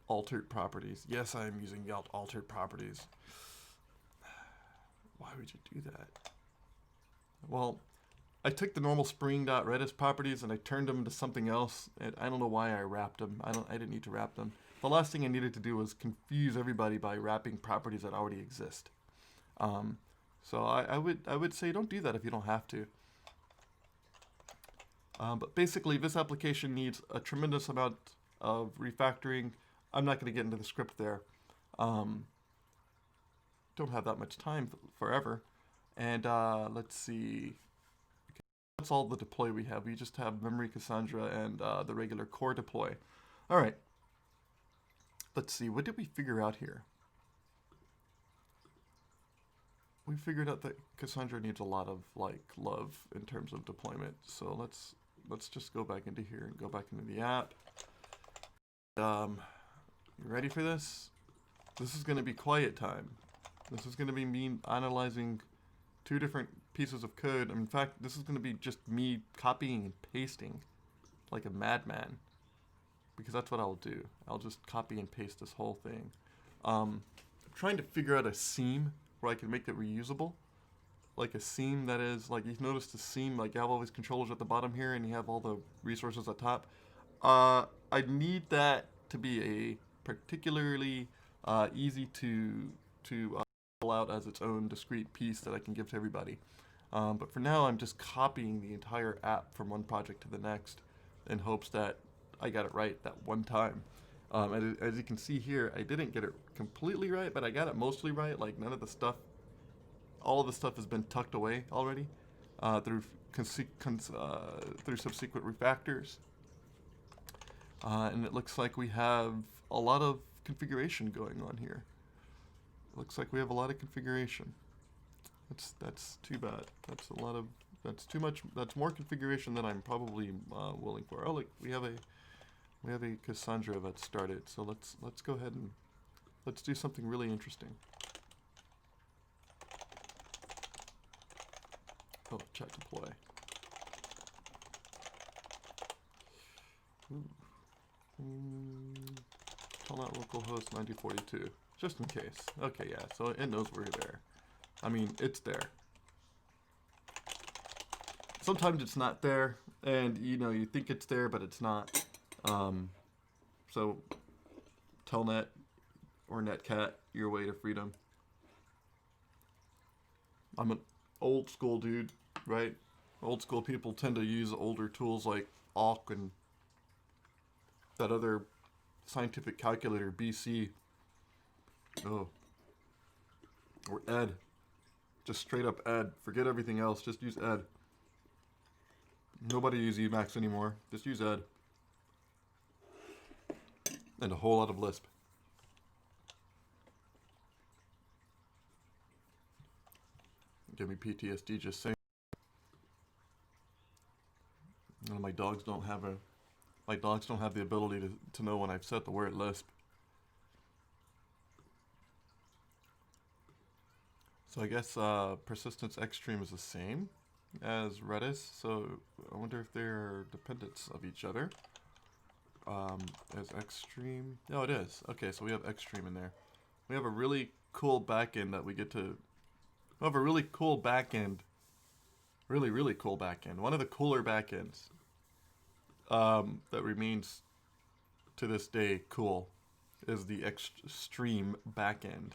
altered properties. Yes, I am using altered properties. Why would you do that? Well, I took the normal spring.redis properties and I turned them into something else. And I don't know why I wrapped them. I didn't need to wrap them. The last thing I needed to do was confuse everybody by wrapping properties that already exist. So I would say don't do that if you don't have to. But basically, this application needs a tremendous amount of refactoring. I'm not going to get into the script there. Don't have that much time forever. And let's see. Okay, that's all the deploy we have. We just have memory Cassandra and the regular core deploy. All right. Let's see. What did we figure out here? We figured out that Cassandra needs a lot of love in terms of deployment. So let's just go back into here and go back into the app. You ready for this? This is going to be quiet time. This is going to be me analyzing two different pieces of code. In fact, this is going to be just me copying and pasting like a madman, because that's what I'll do. I'll just copy and paste this whole thing. I'm trying to figure out a seam where I can make it reusable. Like a seam that is, like, you've noticed the seam, like you have all these controllers at the bottom here and you have all the resources at top. I need that to be a particularly easy to pull out as its own discrete piece that I can give to everybody. But for now, I'm just copying the entire app from one project to the next in hopes that I got it right that one time. As you can see here, I didn't get it completely right, but I got it mostly right. Like none of the stuff, all of the stuff has been tucked away already through subsequent refactors. And it looks like we have a lot of configuration going on here. It looks like we have a lot of configuration. That's too bad. That's too much. That's more configuration than I'm probably willing for. Oh look, we have a Cassandra that started. So let's go ahead and let's do something really interesting. Oh, chat deploy. Tell that localhost 9042, just in case. Okay, yeah, so it knows we're there. I mean, it's there. Sometimes it's not there, and you think it's there, but it's not. So telnet or netcat, your way to freedom. I'm an old school dude, right? Old school people tend to use older tools like awk and that other scientific calculator, BC. Oh. Or Ed. Just straight up Ed. Forget everything else. Just use Ed. Nobody use Emacs anymore. Just use Ed. And a whole lot of Lisp. Give me PTSD just saying. And my dogs don't have the ability to know when I've said the word Lisp. So I guess persistence extreme is the same as Redis. So I wonder if they're dependents of each other. As extreme, no, it is. Okay, so we have extreme in there. We have a really cool backend that we get to. We have a really cool backend. Really, really cool backend. One of the cooler backends that remains to this day cool is the extreme backend.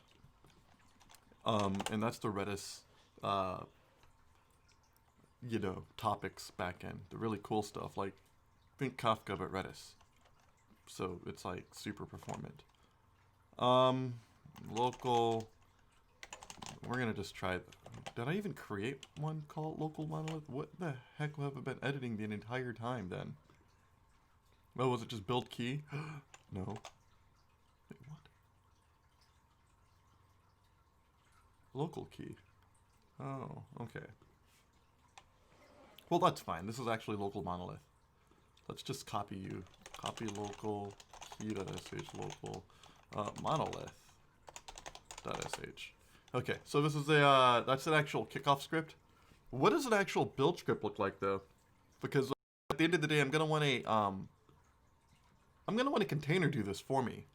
And that's the Redis, topics backend. The really cool stuff, like think Kafka but Redis. So it's like super performant. Local. We're gonna just try. Did I even create one called local monolith? What the heck have I been editing the entire time then? Oh, was it just build key? No. Wait, what? Local key. Oh, okay. Well, that's fine. This is actually local monolith. Let's just copy you. Copy local key.sh local monolith.sh. Okay, so this is a that's an actual kickoff script. What does an actual build script look like though? Because at the end of the day, I'm gonna want a container do this for me.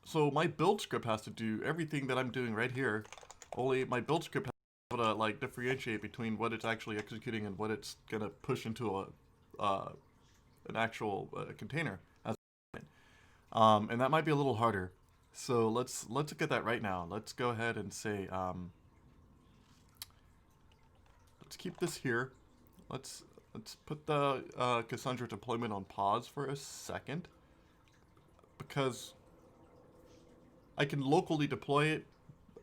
So my build script has to do everything that I'm doing right here. Only my build script has to be able to like differentiate between what it's actually executing and what it's gonna push into an actual container. And that might be a little harder. So let's look at that right now. Let's go ahead and say let's keep this here. Let's put the Cassandra deployment on pause for a second, because I can locally deploy it,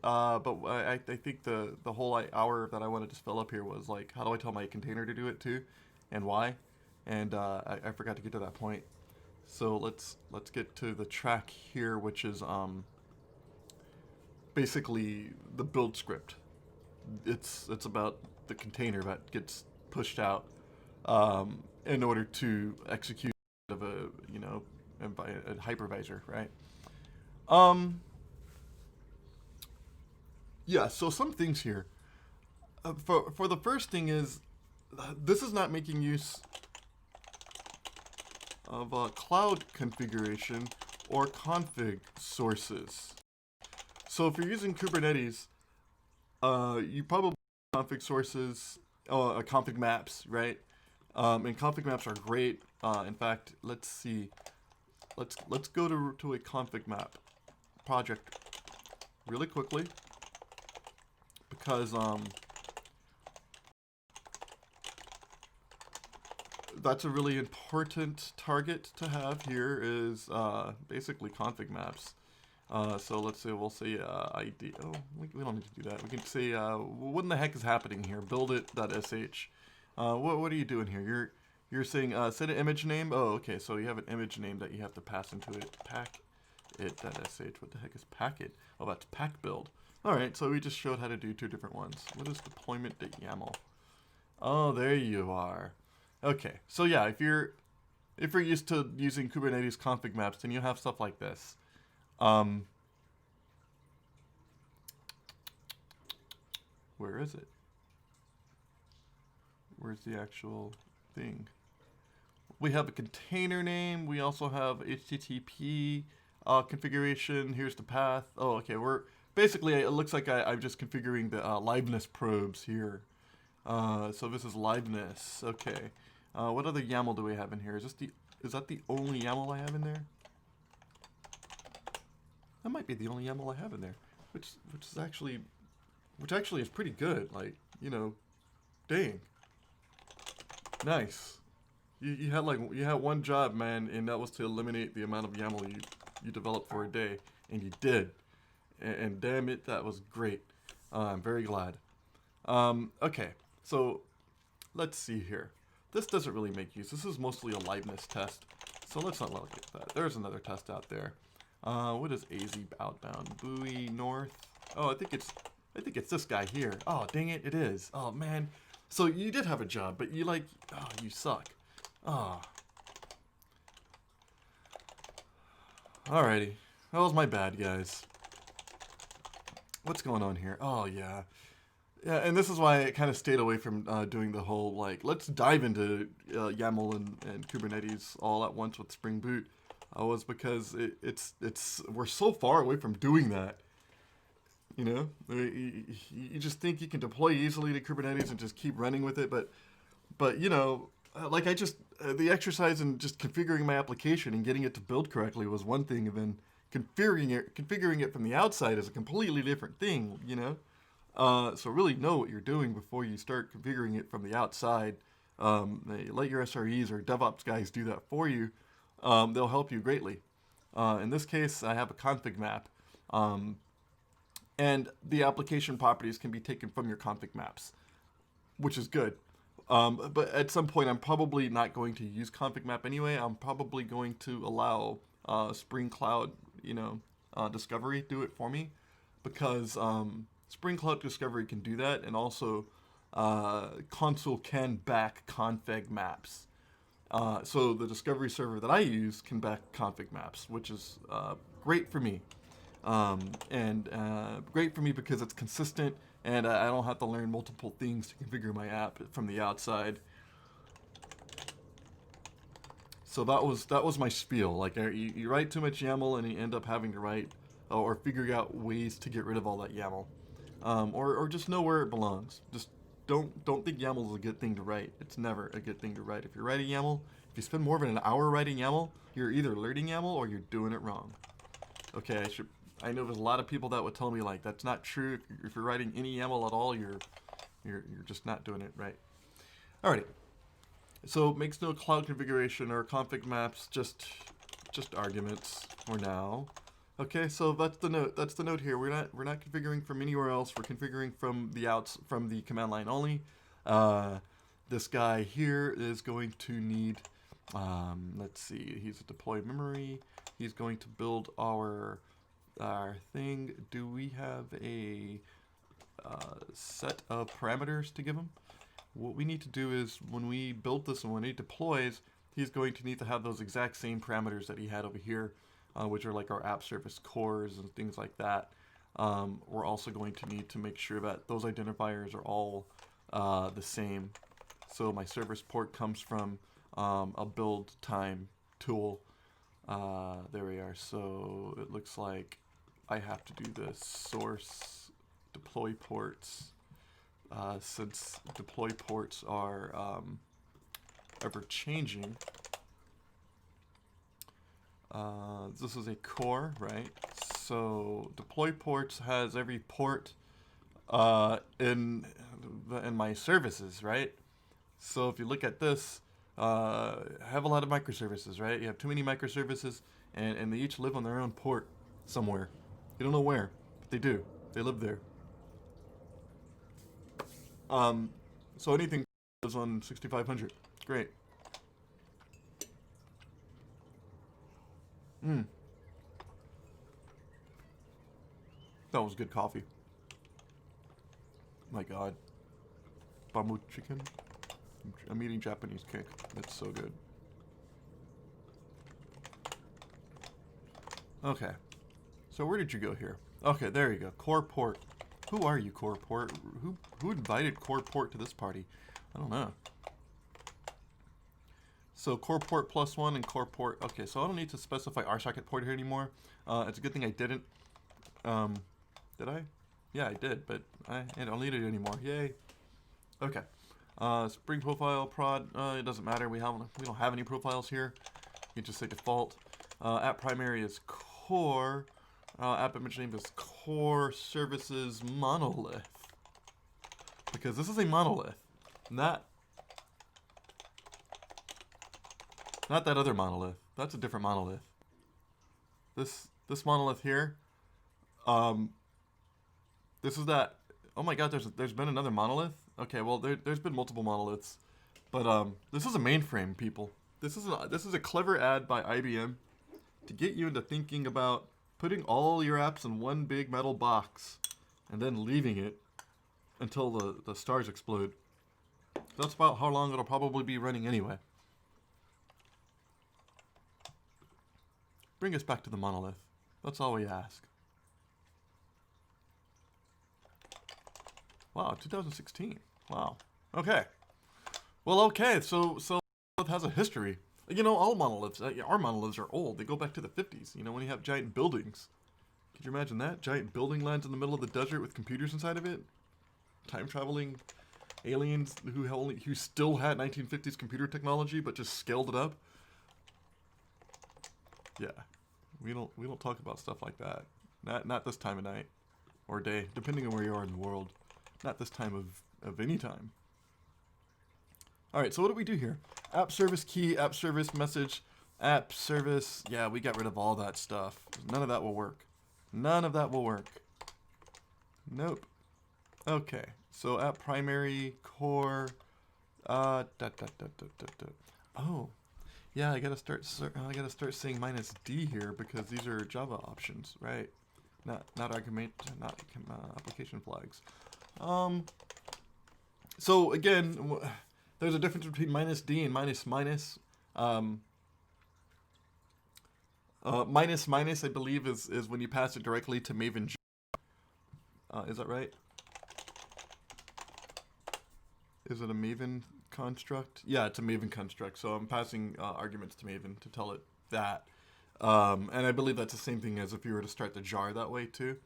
but I think the whole hour that I wanted to fill up here was like, how do I tell my container to do it too, and why? And I forgot to get to that point. So let's get to the track here, which is basically the build script. It's about the container that gets pushed out in order to execute of a a hypervisor, right? Yeah. So some things here. For the first thing is, this is not making use of cloud configuration or config sources. So if you're using Kubernetes, you probably config sources, config maps, right? And config maps are great. In fact, let's see. Let's go to a config map project really quickly, because that's a really important target to have here, is basically config maps. So let's say we'll say ID. Oh, we don't need to do that. We can say what in the heck is happening here? Build it.sh. What are you doing here? You're saying set an image name. Oh, okay. So you have an image name that you have to pass into it. Pack it.sh. What the heck is packet? Oh, that's pack build. All right. So we just showed how to do two different ones. What is deployment.yaml? Oh, there you are. Okay, so yeah, if you're used to using Kubernetes config maps, then you have stuff like this. Where is it? Where's the actual thing? We have a container name. We also have HTTP configuration. Here's the path. Oh, okay. We're basically, it looks like I'm just configuring the liveness probes here. So this is liveness. Okay. What other YAML do we have in here? Is that the only YAML I have in there? That might be the only YAML I have in there, which actually is pretty good. Like, dang, nice. You had like you had one job, man, and that was to eliminate the amount of YAML you developed for a day, and you did. And damn it, that was great. I'm very glad. Okay, so let's see here. This doesn't really make use. This is mostly a liveness test, so let's not look at that. There's another test out there. What is AZ outbound? Buoy north. Oh, I think it's this guy here. Oh, dang it, it is. Oh man. So you did have a job, but you like, oh, you suck. Oh. Alrighty. That was my bad, guys. What's going on here? Oh yeah. Yeah, and this is why I kind of stayed away from doing the whole, like, let's dive into YAML and Kubernetes all at once with Spring Boot. Was because we're so far away from doing that. You know, you just think you can deploy easily to Kubernetes and just keep running with it, but you know, like the exercise in just configuring my application and getting it to build correctly was one thing, and then configuring it from the outside is a completely different thing. You know, so really know what you're doing before you start configuring it from the outside. Let your SREs or DevOps guys do that for you. They'll help you greatly. In this case, I have a config map. And the application properties can be taken from your config maps, which is good. But at some point, I'm probably not going to use config map anyway. I'm probably going to allow Spring Cloud, you know, Discovery do it for me, because Spring Cloud Discovery can do that, and also console can back config maps. So the Discovery server that I use can back config maps, which is great for me. And great for me because it's consistent, and I don't have to learn multiple things to configure my app from the outside. So that was my spiel. Like, you write too much YAML and you end up having to write or figuring out ways to get rid of all that YAML, or just know where it belongs. Just don't think YAML is a good thing to write. It's never a good thing to write. If you're writing YAML, if you spend more than an hour writing YAML, you're either learning YAML or you're doing it wrong. Okay, I know there's a lot of people that would tell me, like, that's not true. If you're writing any YAML at all, you're just not doing it right. Alrighty. So makes no cloud configuration or config maps, just arguments for now. Okay, so that's the note. That's the note here. We're not configuring from anywhere else. We're configuring from the command line only. This guy here is going to need, let's see, he's a deploy memory. He's going to build our thing. Do we have a set of parameters to give him? What we need to do is, when we build this and when he deploys, he's going to need to have those exact same parameters that he had over here, which are like our app service cores and things like that. We're also going to need to make sure that those identifiers are all the same. So my service port comes from a build time tool. There we are. So it looks like I have to do this source deploy ports, since deploy ports are ever changing. This is a core, right? So deploy ports has every port in my services, right? So if you look at this, have a lot of microservices, right? You have too many microservices, and they each live on their own port somewhere. You don't know where, but they do. They live there. So anything lives on 6500. Great. That was good coffee. My God. Bamboo chicken. I'm eating Japanese cake. It's so good. Okay. So where did you go here? Okay, there you go. Core port. Who are you, core port? Who invited core port to this party? I don't know. So core port +1 and core port. Okay, so I don't need to specify RSocket port here anymore. It's a good thing I didn't. Did I? Yeah, I did, but I don't need it anymore. Yay. Okay. Spring profile prod. It doesn't matter. We don't have any profiles here. You just say default. App primary is core. App image name is core services monolith, because this is a monolith, not Not that other monolith. That's a different monolith. This monolith here. Um, this is that. Oh my God, there's been another monolith. Okay, well there's been multiple monoliths, but this is a mainframe, people. This is a clever ad by IBM to get you into thinking about putting all your apps in one big metal box and then leaving it until the stars explode. That's about how long it'll probably be running anyway. Bring us back to the monolith. That's all we ask. Wow, 2016. Wow. Okay. Well, okay. So it has a history. You know, all monoliths. Our monoliths are old. They go back to the 50s. You know, when you have giant buildings. Could you imagine that? Giant building lands in the middle of the desert with computers inside of it. Time traveling aliens who still had 1950s computer technology but just scaled it up. Yeah, we don't talk about stuff like that. Not this time of night or day, depending on where you are in the world. Not this time of any time. All right, so what do we do here? App service key, app service message, app service. Yeah, we got rid of all that stuff. None of that will work. None of that will work. Nope. Okay, so app primary core. Oh, yeah. I gotta start saying -d here because these are Java options, right? Not argument, not application flags. So again, there's a difference between -d and minus. Minus, I believe, is when you pass it directly to Maven. Is that right? Is it a Maven construct? Yeah, it's a Maven construct. So I'm passing arguments to Maven to tell it that. And I believe that's the same thing as if you were to start the jar that way too.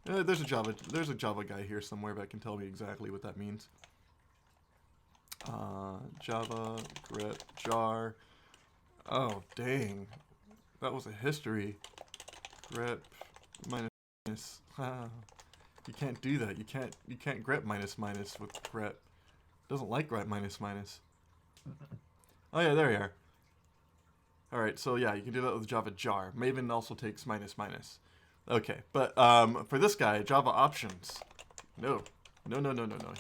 There's a Java guy here somewhere that can tell me exactly what that means. Java grep jar. Oh dang, that was a history. Grep minus. You can't do that. You can't grep minus with grep. Doesn't like grep minus. Oh yeah, there you are. All right, so yeah, you can do that with Java jar. Maven also takes minus. Okay, but for this guy, Java options. No.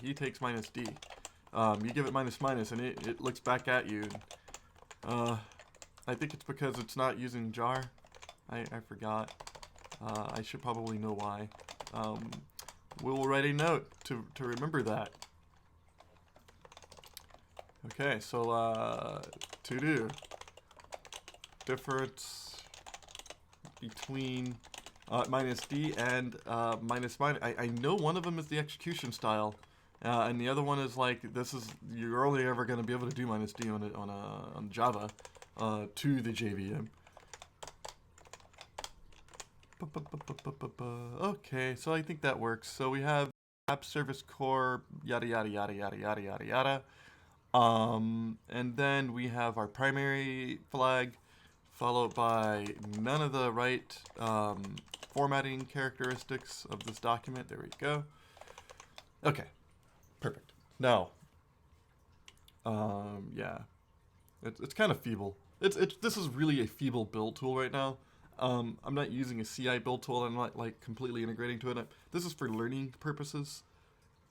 He takes -d. You give it minus, and it looks back at you. I think it's because it's not using jar. I forgot. I should probably know why. We'll write a note to remember that. Okay, so to do difference between -d and minus. I know one of them is the execution style, and the other one is like you're only ever going to be able to do -d on Java to the JVM. Okay, so I think that works. So we have app service core, yada yada yada yada yada yada yada. And then we have our primary flag, followed by none of the right formatting characteristics of this document. There we go. Okay, perfect. Now, yeah, it's kind of feeble. This is really a feeble build tool right now. I'm not using a CI build tool. I'm not like completely integrating to it. This is for learning purposes,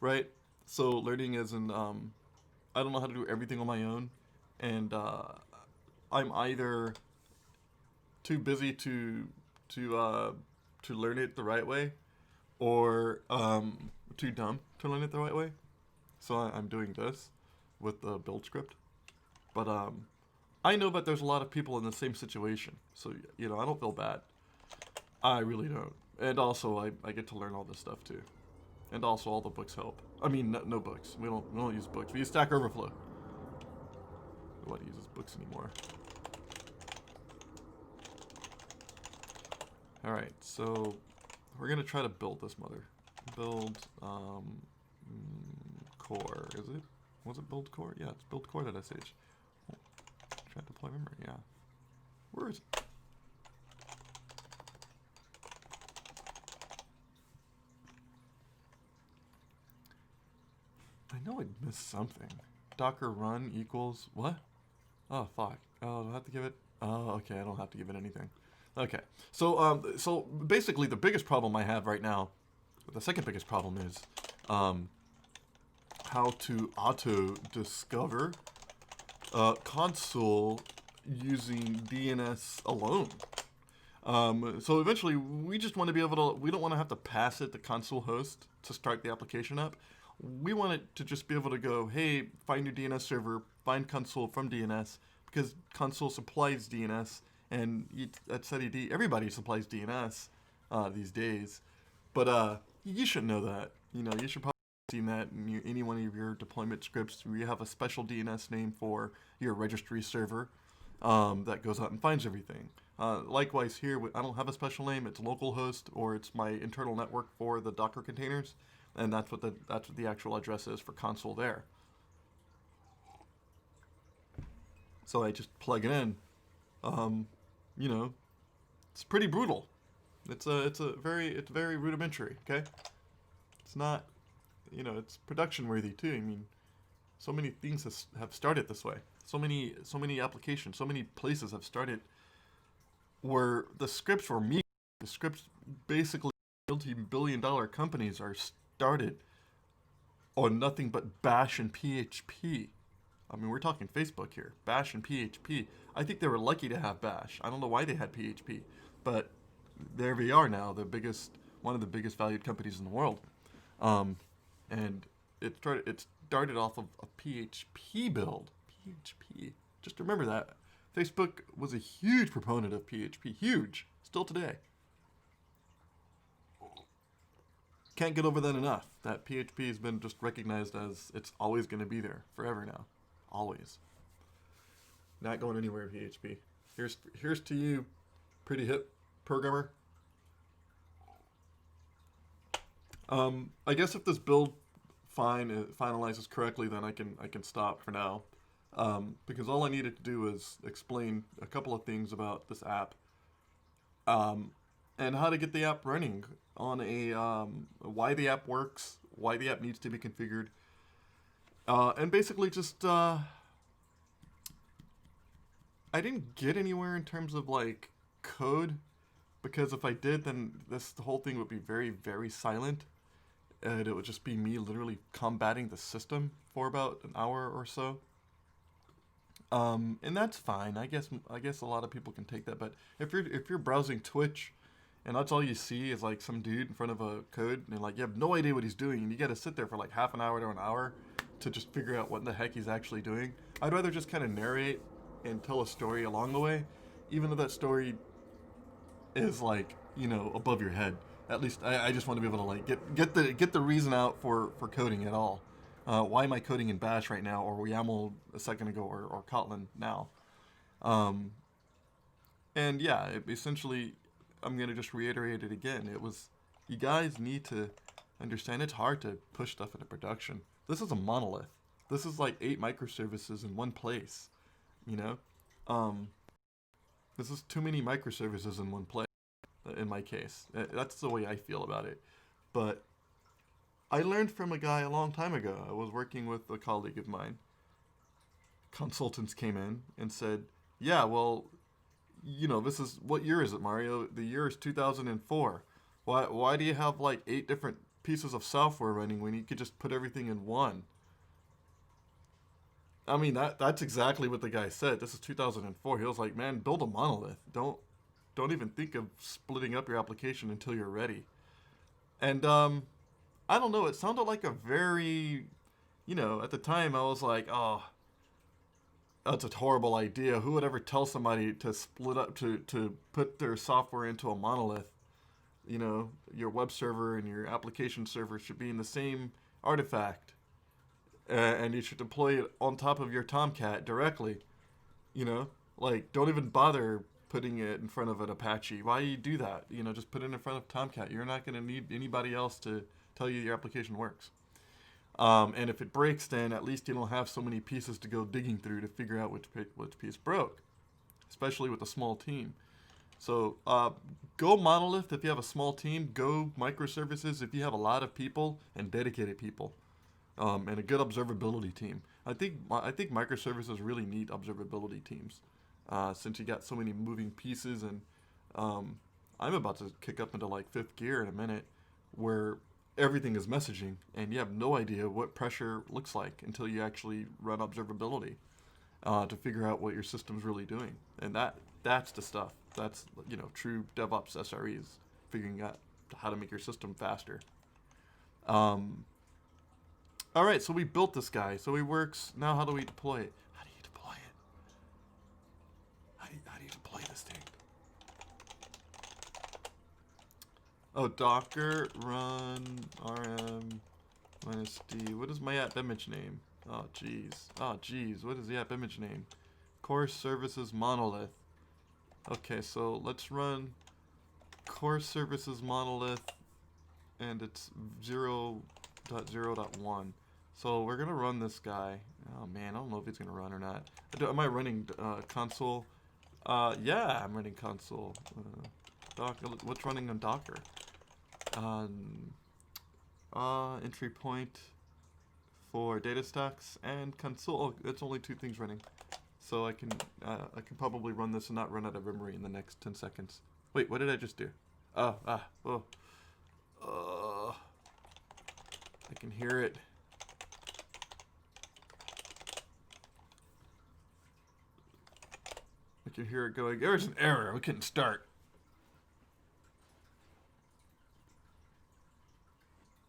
right? So learning as in, I don't know how to do everything on my own, and I'm either too busy to learn it the right way, or too dumb to learn it the right way. So I'm doing this with the build script, but I know that there's a lot of people in the same situation, so I don't feel bad. I really don't. And also, I get to learn all this stuff too. And also, all the books help. I mean, no books. We don't use books. We use Stack Overflow. Nobody uses books anymore. All right, so we're gonna try to build this mother. Build core. Is it? Was it build core? Yeah, it's build core.sh. Try to deploy memory, yeah. Where is it? I know I missed something. Docker run equals what? Oh fuck. Oh, do I have to give it? Oh, okay. I don't have to give it anything. Okay. So basically, the biggest problem I have right now, the second biggest problem is, how to auto discover console using DNS alone. So eventually, we just want to be able to. We don't want to have to pass it the console host to start the application up. We want it to just be able to go, hey, find your DNS server, find console from DNS, because console supplies DNS, and at SetiD, everybody supplies DNS these days. But you should know that. You know, you should probably have seen that in any one of your deployment scripts where you have a special DNS name for your registry server that goes out and finds everything. Likewise here, I don't have a special name. It's localhost, or it's my internal network for the Docker containers, and that's what the actual address is for console there. So I just plug it in. You know, it's pretty brutal. It's very rudimentary. Okay, it's not, you know, it's production worthy too. I mean, so many things have started this way. So many applications, so many places have started where the scripts were me. The scripts basically multi-billion-dollar companies are started on nothing but Bash and PHP. I mean, we're talking Facebook here. Bash and PHP. I think they were lucky to have Bash. I don't know why they had PHP, but there we are now, one of the biggest valued companies in the world. And it started off of a PHP build. PHP. Just remember that. Facebook was a huge proponent of PHP. Huge. Still today. Can't get over that enough. That PHP has been just recognized as it's always going to be there forever now. Always. Not going anywhere, PHP. Here's to you, pretty hip programmer. I guess if this build finalizes correctly, then I can stop for now. Because all I needed to do is explain a couple of things about this app, and how to get the app running on why the app works, why the app needs to be configured, and basically just I didn't get anywhere in terms of like code, because if I did, then the whole thing would be very, very silent, and it would just be me literally combating the system for about an hour or so. And that's fine. I guess a lot of people can take that. But if you're browsing Twitch, and that's all you see is like some dude in front of a code, and like you have no idea what he's doing, and you got to sit there for like half an hour to an hour to just figure out what the heck he's actually doing. I'd rather just kind of narrate and tell a story along the way, even though that story is like, you know, above your head. At least I just want to be able to like get the reason out for coding at all. Why am I coding in Bash right now, or YAML a second ago, or Kotlin now? And yeah, essentially, I'm going to just reiterate it again. You guys need to understand it's hard to push stuff into production. This is a monolith. This is like 8 microservices in one place, you know? This is too many microservices in one place, in my case. That's the way I feel about it. But I learned from a guy a long time ago. I was working with a colleague of mine. Consultants came in and said, yeah, well, you know, what year is it, Mario? The year is 2004. Why do you have like 8 different pieces of software running when you could just put everything in one? I mean, that's exactly what the guy said. This is 2004. He was like, man, build a monolith. Don't even think of splitting up your application until you're ready. And I don't know, it sounded like a very, you know, at the time I was like, oh, that's a horrible idea. Who would ever tell somebody to split up, to put their software into a monolith? You know, your web server and your application server should be in the same artifact. And you should deploy it on top of your Tomcat directly. You know, like, don't even bother putting it in front of an Apache. Why do you do that? You know, just put it in front of Tomcat. You're not going to need anybody else to tell you your application works. And if it breaks, then at least you don't have so many pieces to go digging through to figure out which piece broke, especially with a small team. So go monolith if you have a small team. Go microservices if you have a lot of people and dedicated people. and a good observability team. I think microservices really need observability teams, since you got so many moving pieces, and I'm about to kick up into like fifth gear in a minute, where everything is messaging, and you have no idea what pressure looks like until you actually run observability to figure out what your system's really doing, and that's the stuff. That's true DevOps SREs, figuring out how to make your system faster. Um, all right, so we built this guy, so he works. Now, how do we deploy it? How do you deploy it? How do you deploy this thing? Oh, Docker run rm -d. What is my app image name? Oh, jeez. Oh, jeez. What is the app image name? Core Services Monolith. Okay, so let's run Core Services Monolith, and it's 0.0.1. So we're gonna run this guy. Oh man, I don't know if he's gonna run or not. Am I running console? Yeah, I'm running console. Docker. What's running on Docker? Entry point for data stacks and console. Oh, it's only two things running, so I can probably run this and not run out of memory in the next 10 seconds. Wait, what did I just do? I can hear it. I can hear it going. There's an error. We couldn't start.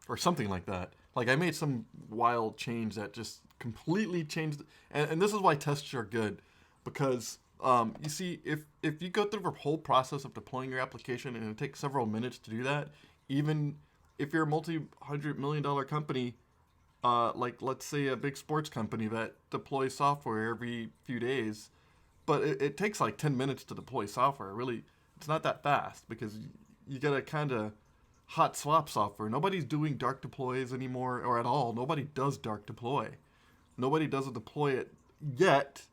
Or something like that. Like I made some wild change that just completely changed. And this is why tests are good, because you see, if you go through the whole process of deploying your application and it takes several minutes to do that, even if you're a multi-$100 million company, like let's say a big sports company that deploys software every few days, but it takes like 10 minutes to deploy software. Really, it's not that fast because you gotta kind of hot swap software. Nobody's doing dark deploys anymore, or at all. Nobody does dark deploy. Nobody doesn't deploy it yet.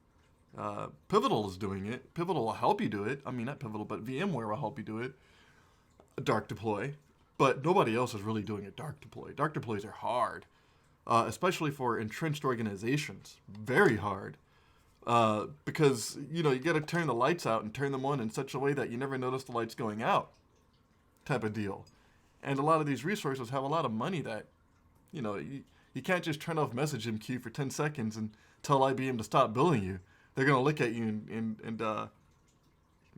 Pivotal is doing it. Pivotal will help you do it. I mean, not Pivotal, but VMware will help you do it. A dark deploy. But nobody else is really doing a dark deploy. Dark deploys are hard, especially for entrenched organizations. Very hard. Because, you got to turn the lights out and turn them on in such a way that you never notice the lights going out type of deal. And a lot of these resources have a lot of money that, you can't just turn off MessageMQ for 10 seconds and tell IBM to stop billing you. They're going to look at you and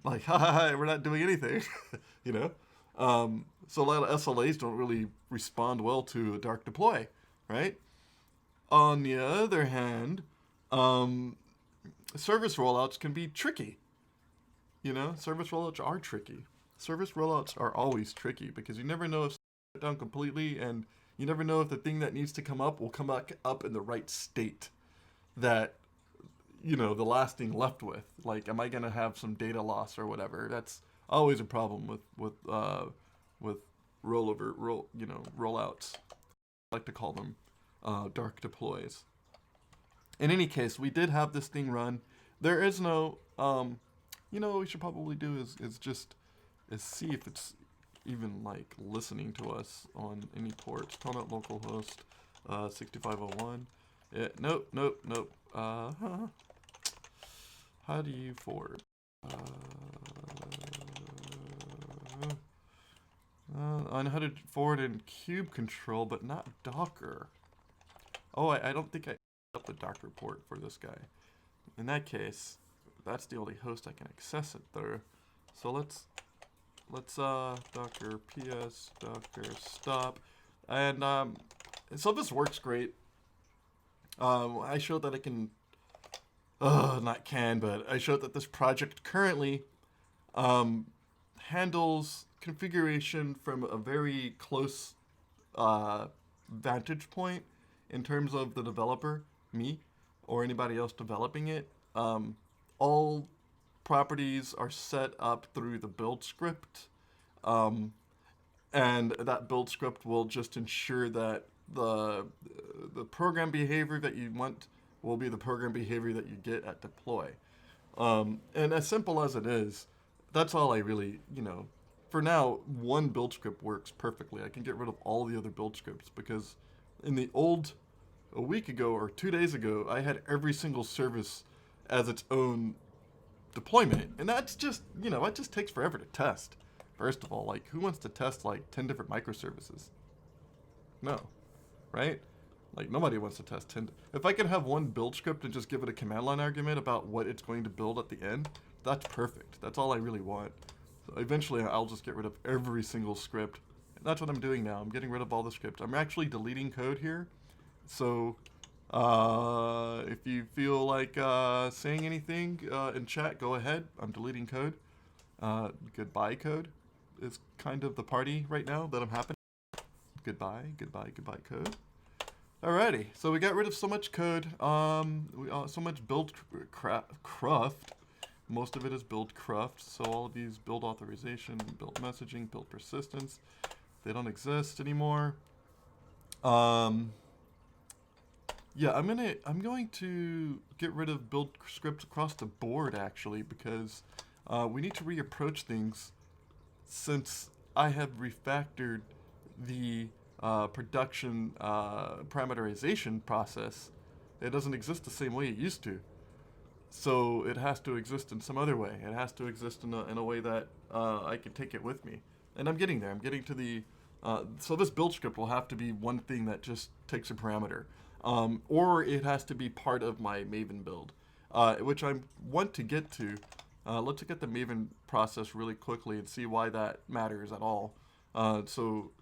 like, ha, we're not doing anything, So a lot of SLAs don't really respond well to a dark deploy, right? On the other hand, service rollouts can be tricky. Service rollouts are tricky. Service rollouts are always tricky because you never know if it's down completely, and you never know if the thing that needs to come up will come back up in the right state that, the last thing left with. Like, am I going to have some data loss or whatever? That's always a problem with rollouts. I like to call them dark deploys. In any case, we did have this thing run. There is no, what we should probably do is see if it's even like listening to us on any ports. Telnet localhost 6501. Yeah, nope. How do you forward? I know how to forward in kube control, but not Docker. Oh, I don't think I up the Docker port for this guy. In that case, that's the only host I can access it through. So let's Docker ps Docker stop, and so this works great. I showed that I can, but I showed that this project currently handles configuration from a very close vantage point in terms of the developer, me, or anybody else developing it. All properties are set up through the build script, and that build script will just ensure that the program behavior that you want will be the program behavior that you get at deploy. And as simple as it is, that's all I really, for now, one build script works perfectly. I can get rid of all the other build scripts because in the old a week ago or 2 days ago, I had every single service as its own deployment. And that's just, it just takes forever to test. First of all, like, who wants to test like 10 different microservices? No, right? Like, nobody wants to test 10. If I can have one build script and just give it a command line argument about what it's going to build at the end, that's perfect. That's all I really want. So eventually, I'll just get rid of every single script. And that's what I'm doing now. I'm getting rid of all the scripts. I'm actually deleting code here. So, if you feel like saying anything in chat, go ahead. I'm deleting code. Goodbye code is kind of the party right now that I'm happening. Goodbye, goodbye, goodbye code. Alrighty, so we got rid of so much code, so much build cruft. Most of it is build cruft, so all of these build authorization, build messaging, build persistence, they don't exist anymore. Yeah, I'm going to get rid of build scripts across the board actually, because we need to reapproach things since I have refactored the production parameterization process. It doesn't exist the same way it used to. So it has to exist in some other way. It has to exist in a way that I can take it with me. And I'm getting there. I'm getting to the... so this build script will have to be one thing that just takes a parameter. Or it has to be part of my Maven build, which I want to get to. Let's look at the Maven process really quickly and see why that matters at all. So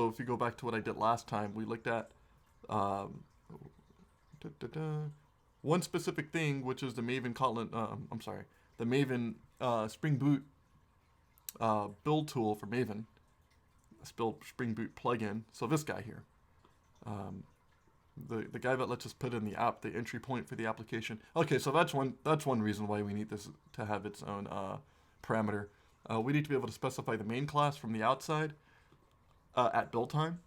if you go back to what I did last time, we looked at one specific thing, which is the Maven the Maven Spring Boot build tool for Maven, Spring Boot plugin. So this guy here, the guy that lets us put in the entry point for the application. Okay, so that's one reason why we need this to have its own parameter. We need to be able to specify the main class from the outside at build time,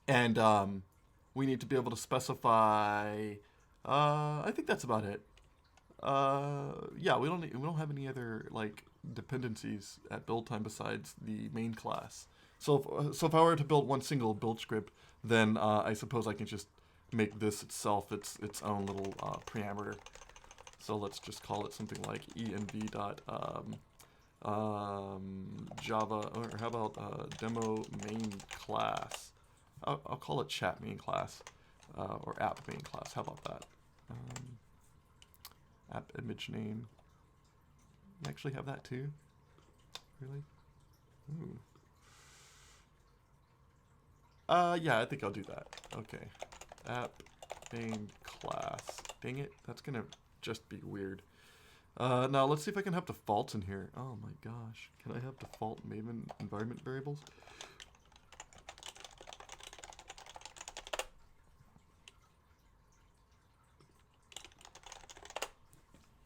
and we need to be able to specify. I think that's about it. Yeah, we don't have any other like dependencies at build time besides the main class. So if I were to build one single build script, then I suppose I can just make this itself its own little parameter. So let's just call it something like env dot Java, or how about demo main class? I'll call it chat main class, or app main class. How about that? App image name. You actually have that too? Really? Ooh. Yeah, I think I'll do that. Okay. App main class. Dang it, that's gonna just be weird. Now let's see if I can have defaults in here. Oh my gosh. Can I have default Maven environment variables?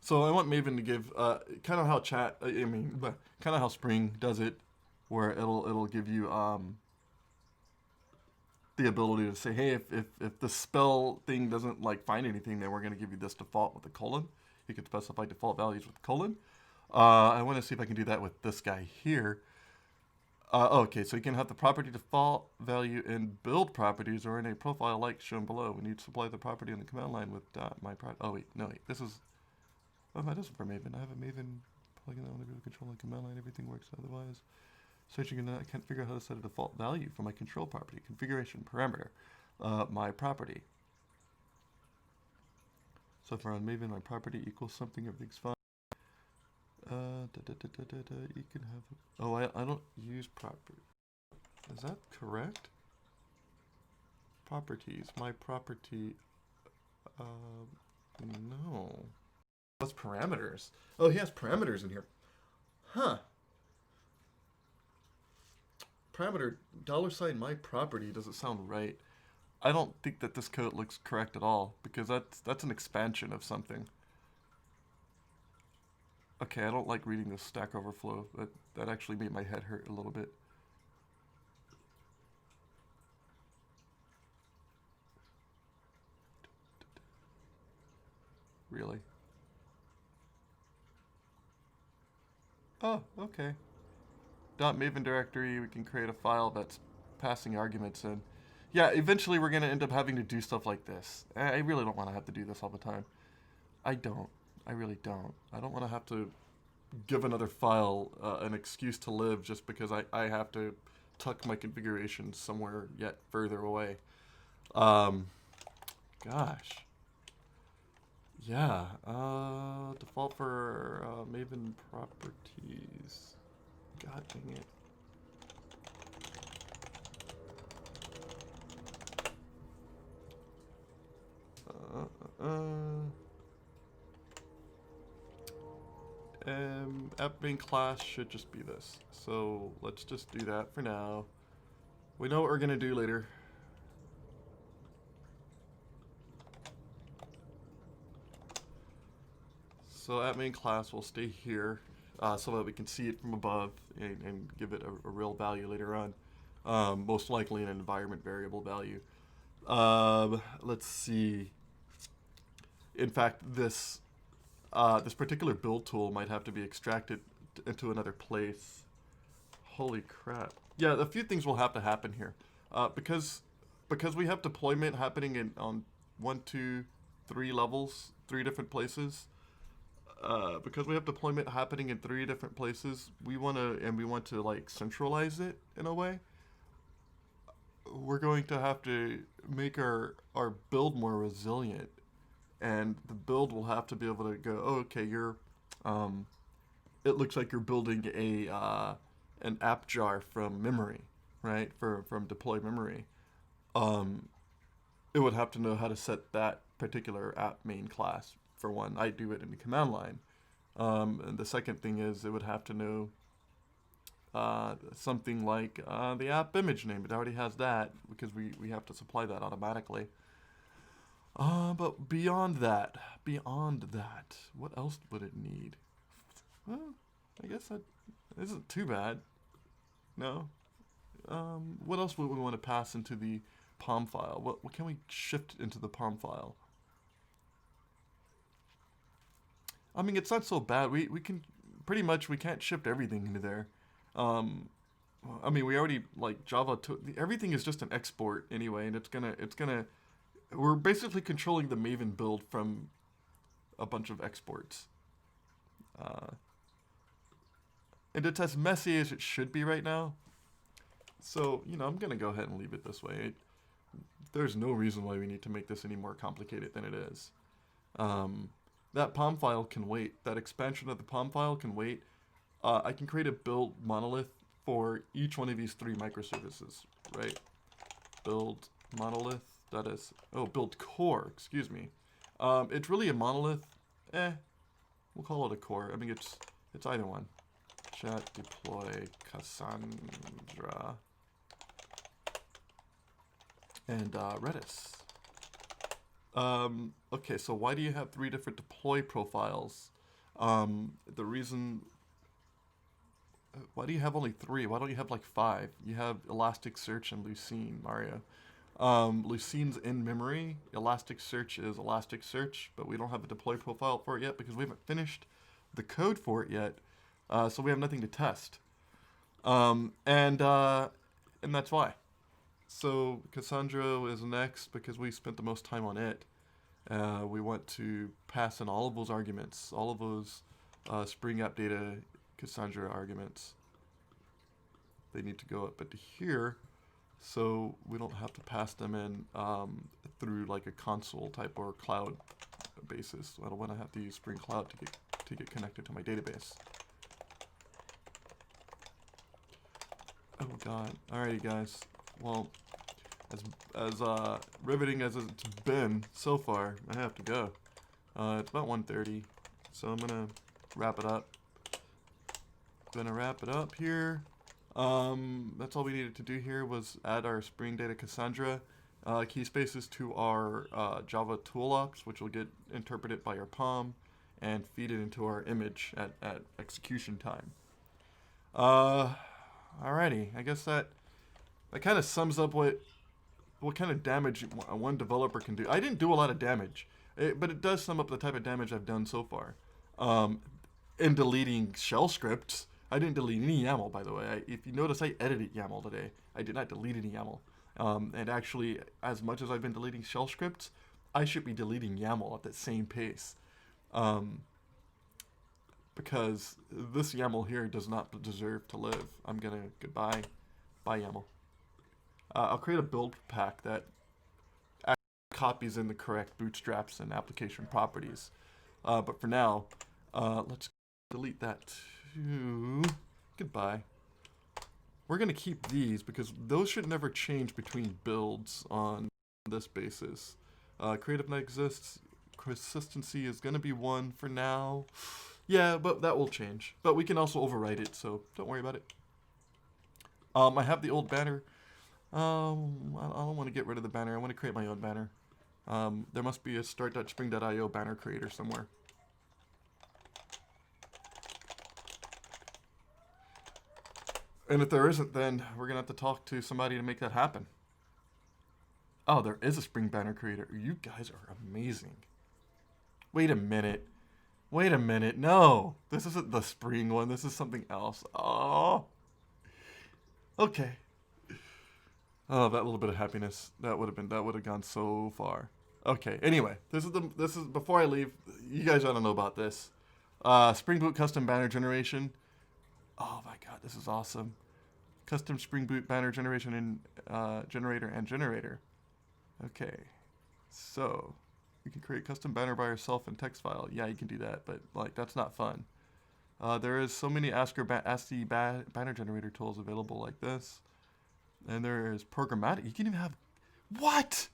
So I want Maven to give kind of how kind of how Spring does it, where it'll give you the ability to say, hey, if the spell thing doesn't like find anything, then we're going to give you this default with a colon. You can specify default values with a colon. I want to see if I can do that with this guy here. Okay, so you can have the property default value in build properties or in a profile like shown below. We need to supply the property in the command line with wait, this is... Oh, that isn't for Maven. I have a Maven plugin that want to be able to control the command line. Everything works otherwise. Searching and I can't figure out how to set a default value for my control property. Configuration parameter. My property. So if we're on Maven, my property equals something, everything's fine. You can have... Oh, I don't use property. Is that correct? Properties. My property... no. What's parameters? Oh, he has parameters in here. Huh. Parameter $ my property doesn't sound right. I don't think that this code looks correct at all, because that's an expansion of something. Okay, I don't like reading this Stack Overflow. That actually made my head hurt a little bit. Really? Oh, okay. .maven directory, we can create a file that's passing arguments in. Yeah, eventually we're going to end up having to do stuff like this. I really don't want to have to do this all the time. I don't. I really don't. I don't want to have to give another file an excuse to live just because I have to tuck my configuration somewhere yet further away. Um, Gosh. Yeah. Default for Maven properties. God dang it. App main class should just be this. So let's just do that for now. We know what we're gonna do later. So app main class will stay here so that we can see it from above and give it a real value later on. Most likely an environment variable value. Let's see. In fact, this particular build tool might have to be extracted into another place. Holy crap. Yeah, a few things will have to happen here. Because we have deployment happening on 1, 2, 3 levels, 3 different places. Because we have deployment happening in 3 different places, we want to like centralize it in a way. We're going to have to make our build more resilient, and the build will have to be able to go, oh, okay, it looks like you're building an app jar from memory, right? From deploy memory. It would have to know how to set that particular app main class. For one, I do it in the command line. And the second thing is it would have to know something like the app image name. It already has that because we have to supply that automatically. But beyond that, what else would it need? Well, I guess that isn't too bad. No. What else would we want to pass into the POM file? What can we shift into the POM file? I mean, it's not so bad. We can pretty much we can't shift everything into there. I mean, we already like Java. Everything is just an export anyway, and it's gonna. We're basically controlling the Maven build from a bunch of exports. And it's as messy as it should be right now. So, I'm going to go ahead and leave it this way. There's no reason why we need to make this any more complicated than it is. That POM file can wait. That expansion of the POM file can wait. I can create a build monolith for each one of these 3 microservices, right? Build monolith, build core, excuse me. It's really a monolith. We'll call it a core. I mean, it's either one. Chat deploy Cassandra and Redis. Okay, so why do you have 3 different deploy profiles? The reason... Why do you have only 3? Why don't you have like 5? You have Elasticsearch and Lucene, Mario. Lucene's in memory. Elasticsearch is Elasticsearch, but we don't have a deploy profile for it yet because we haven't finished the code for it yet. So we have nothing to test. And that's why. So Cassandra is next because we spent the most time on it. We want to pass in all of those arguments, all of those Spring App Data Cassandra arguments. They need to go up into here, so we don't have to pass them in through like a console type or cloud basis. I don't want to have to use Spring Cloud to get connected to my database. Oh god. Alrighty guys. Well, as riveting as it's been so far, I have to go. It's about 1:30, so I'm gonna wrap it up. Here. That's all we needed to do here was add our Spring Data Cassandra key spaces to our Java toolbox, which will get interpreted by our POM and feed it into our image at execution time. Alrighty, I guess that kind of sums up what kind of damage one developer can do. I didn't do a lot of damage, but it does sum up the type of damage I've done so far. In deleting shell scripts, I didn't delete any YAML, by the way. If you notice, I edited YAML today. I did not delete any YAML. And actually, as much as I've been deleting shell scripts, I should be deleting YAML at the same pace. Because this YAML here does not deserve to live. I'm gonna, goodbye, bye YAML. I'll create a build pack that copies in the correct bootstraps and application properties. But for now, let's delete that too. Goodbye. We're going to keep these because those should never change between builds on this basis. Creative Night exists. Consistency is going to be 1 for now. Yeah, but that will change. But we can also overwrite it, so don't worry about it. I have the old banner. I don't want to get rid of the banner. I want to create my own banner. There must be a start.spring.io banner creator somewhere. And if there isn't, then we're going to have to talk to somebody to make that happen. Oh, there is a Spring banner creator. You guys are amazing. Wait a minute. Wait a minute. No, this isn't the Spring one. This is something else. Oh. Okay. Oh, that little bit of happiness. That would have gone so far. Okay. Anyway, this is before I leave. You guys ought to know about this. Spring Boot custom banner generation. Oh my god, this is awesome. Custom Spring Boot banner generation in generator. Okay. So, you can create custom banner by yourself in text file. Yeah, you can do that, but like that's not fun. There is so many ASCII banner generator tools available like this. And there is programmatic. You can even have... What?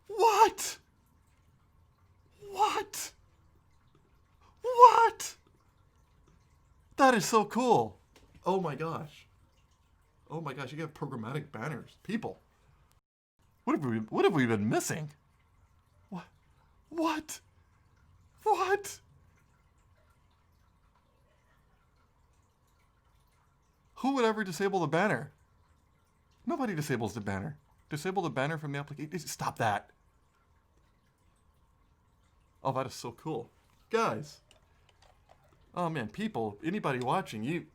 What? What? What? That is so cool. Oh my gosh. Oh my gosh, you can have programmatic banners. People. What have we been missing? What? What? What? Who would ever disable the banner? Nobody disables the banner. Disable the banner from the application. Stop that. Oh, that is so cool. Guys. Oh man, people, anybody watching,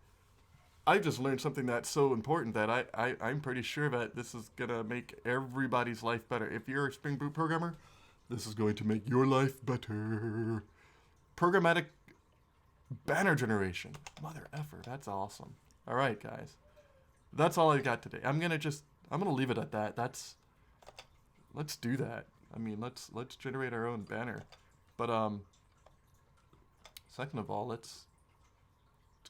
I just learned something that's so important that I'm pretty sure that this is going to make everybody's life better. If you're a Spring Boot programmer, this is going to make your life better. Programmatic banner generation. Mother effer, that's awesome. All right, guys. That's all I got today. I'm going to leave it at that. Let's do that. I mean, let's generate our own banner. But, second of all, let's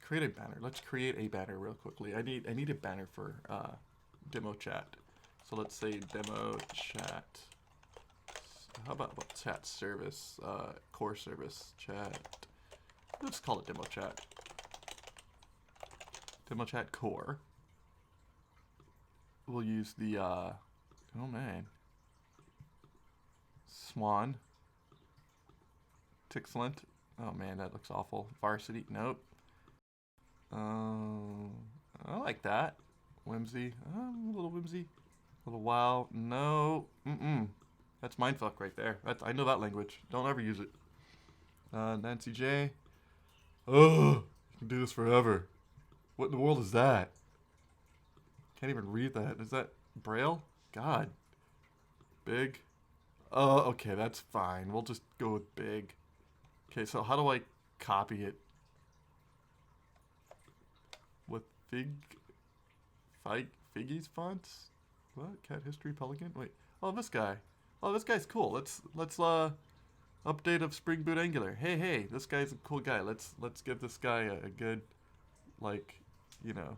create a banner. Let's create a banner real quickly. I need a banner for demo chat. So let's say demo chat. How about chat service, core service chat? Let's call it demo chat. Demo chat core. We'll use the oh man, Swan. Excellent. Oh man, that looks awful. Varsity, nope. I like that. Whimsy, a little whimsy. A little wow, no. That's mindfuck right there. I know that language. Don't ever use it. Nancy J. Oh, you can do this forever. What in the world is that? Can't even read that. Is that Braille? God. Big. Oh, okay, that's fine. We'll just go with big. Okay, so how do I copy it? With Figgy's fonts? What? Cat history Pelican? Wait. Oh, this guy. Oh, this guy's cool. Let's update of Spring Boot Angular. Hey, this guy's a cool guy. Let's give this guy a good, like, you know,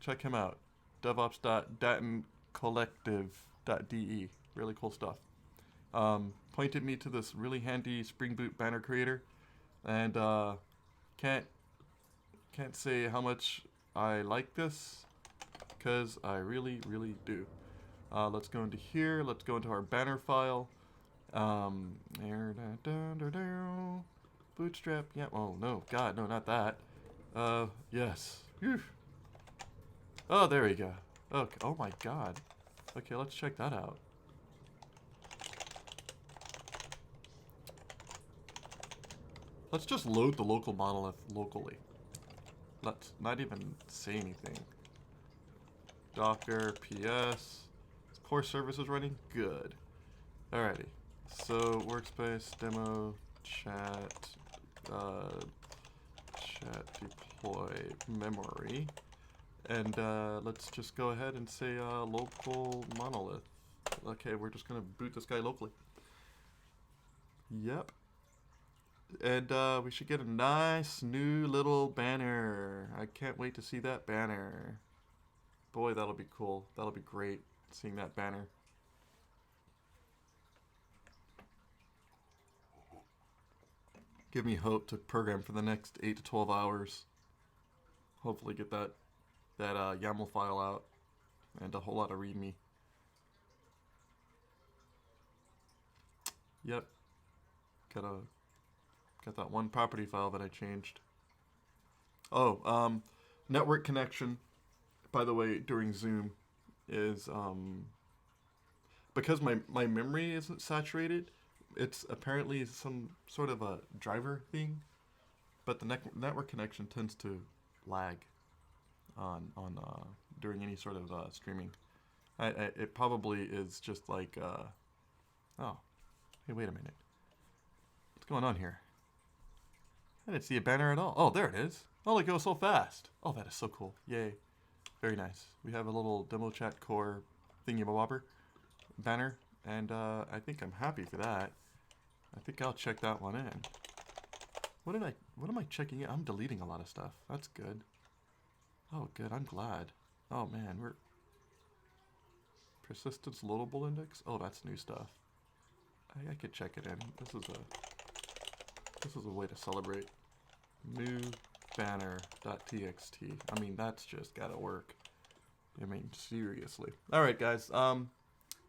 check him out. DevOps.datencollective.de. Really cool stuff. Pointed me to this really handy Spring Boot banner creator, and can't say how much I like this, because I really do. Let's go into here. Let's go into our banner file. Bootstrap. Yeah. Oh no. God, no, not that. Yes. Whew. Oh, there we go. Okay. Oh my God. Okay, let's check that out. Let's just load the local monolith locally. Let's not even say anything. Docker ps Core service is running? Good. Alrighty. So, workspace, demo, chat, chat deploy memory. And let's just go ahead and say local monolith. Okay, we're just going to boot this guy locally. Yep. And we should get a nice new little banner. I can't wait to see that banner. Boy, that'll be cool. That'll be great, seeing that banner. Give me hope to program for the next 8 to 12 hours. Hopefully get that YAML file out and a whole lot of README. Yep. Got that one property file that I changed. Oh, network connection, by the way, during Zoom is, because my memory isn't saturated, it's apparently some sort of a driver thing, but the network connection tends to lag on during any sort of streaming. It probably is just like, oh, hey, wait a minute. What's going on here? I didn't see a banner at all. Oh, there it is. Oh, it goes so fast. Oh, that is so cool. Yay. Very nice. We have a little demo chat core thingy-bobber banner, and I think I'm happy for that. I think I'll check that one in. What am I checking in? I'm deleting a lot of stuff. That's good. Oh, good. I'm glad. Oh, man. We're... Persistence loadable index? Oh, that's new stuff. I could check it in. This is a way to celebrate. New banner.txt. I mean, that's just gotta work. I mean, seriously. Alright, guys.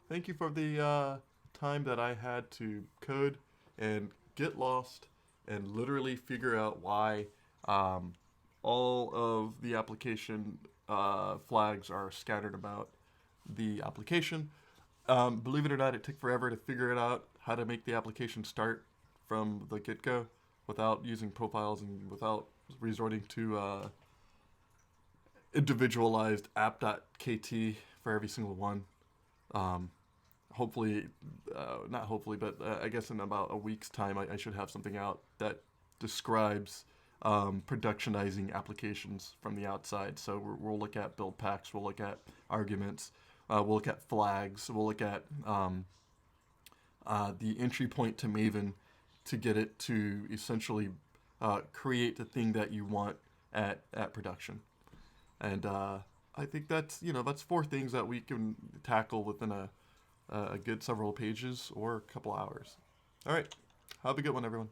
Thank you for the time that I had to code and get lost and literally figure out why all of the application flags are scattered about the application. Believe it or not, it took forever to figure it out, how to make the application start from the get-go without using profiles and without resorting to individualized app.kt for every single one. Hopefully, not hopefully, but I guess in about a week's time, I should have something out that describes productionizing applications from the outside. So we'll look at build packs, we'll look at arguments, we'll look at flags, we'll look at the entry point to Maven to get it to essentially create the thing that you want at production. And I think that's 4 things that we can tackle within a good several pages or a couple hours. All right. Have a good one, everyone.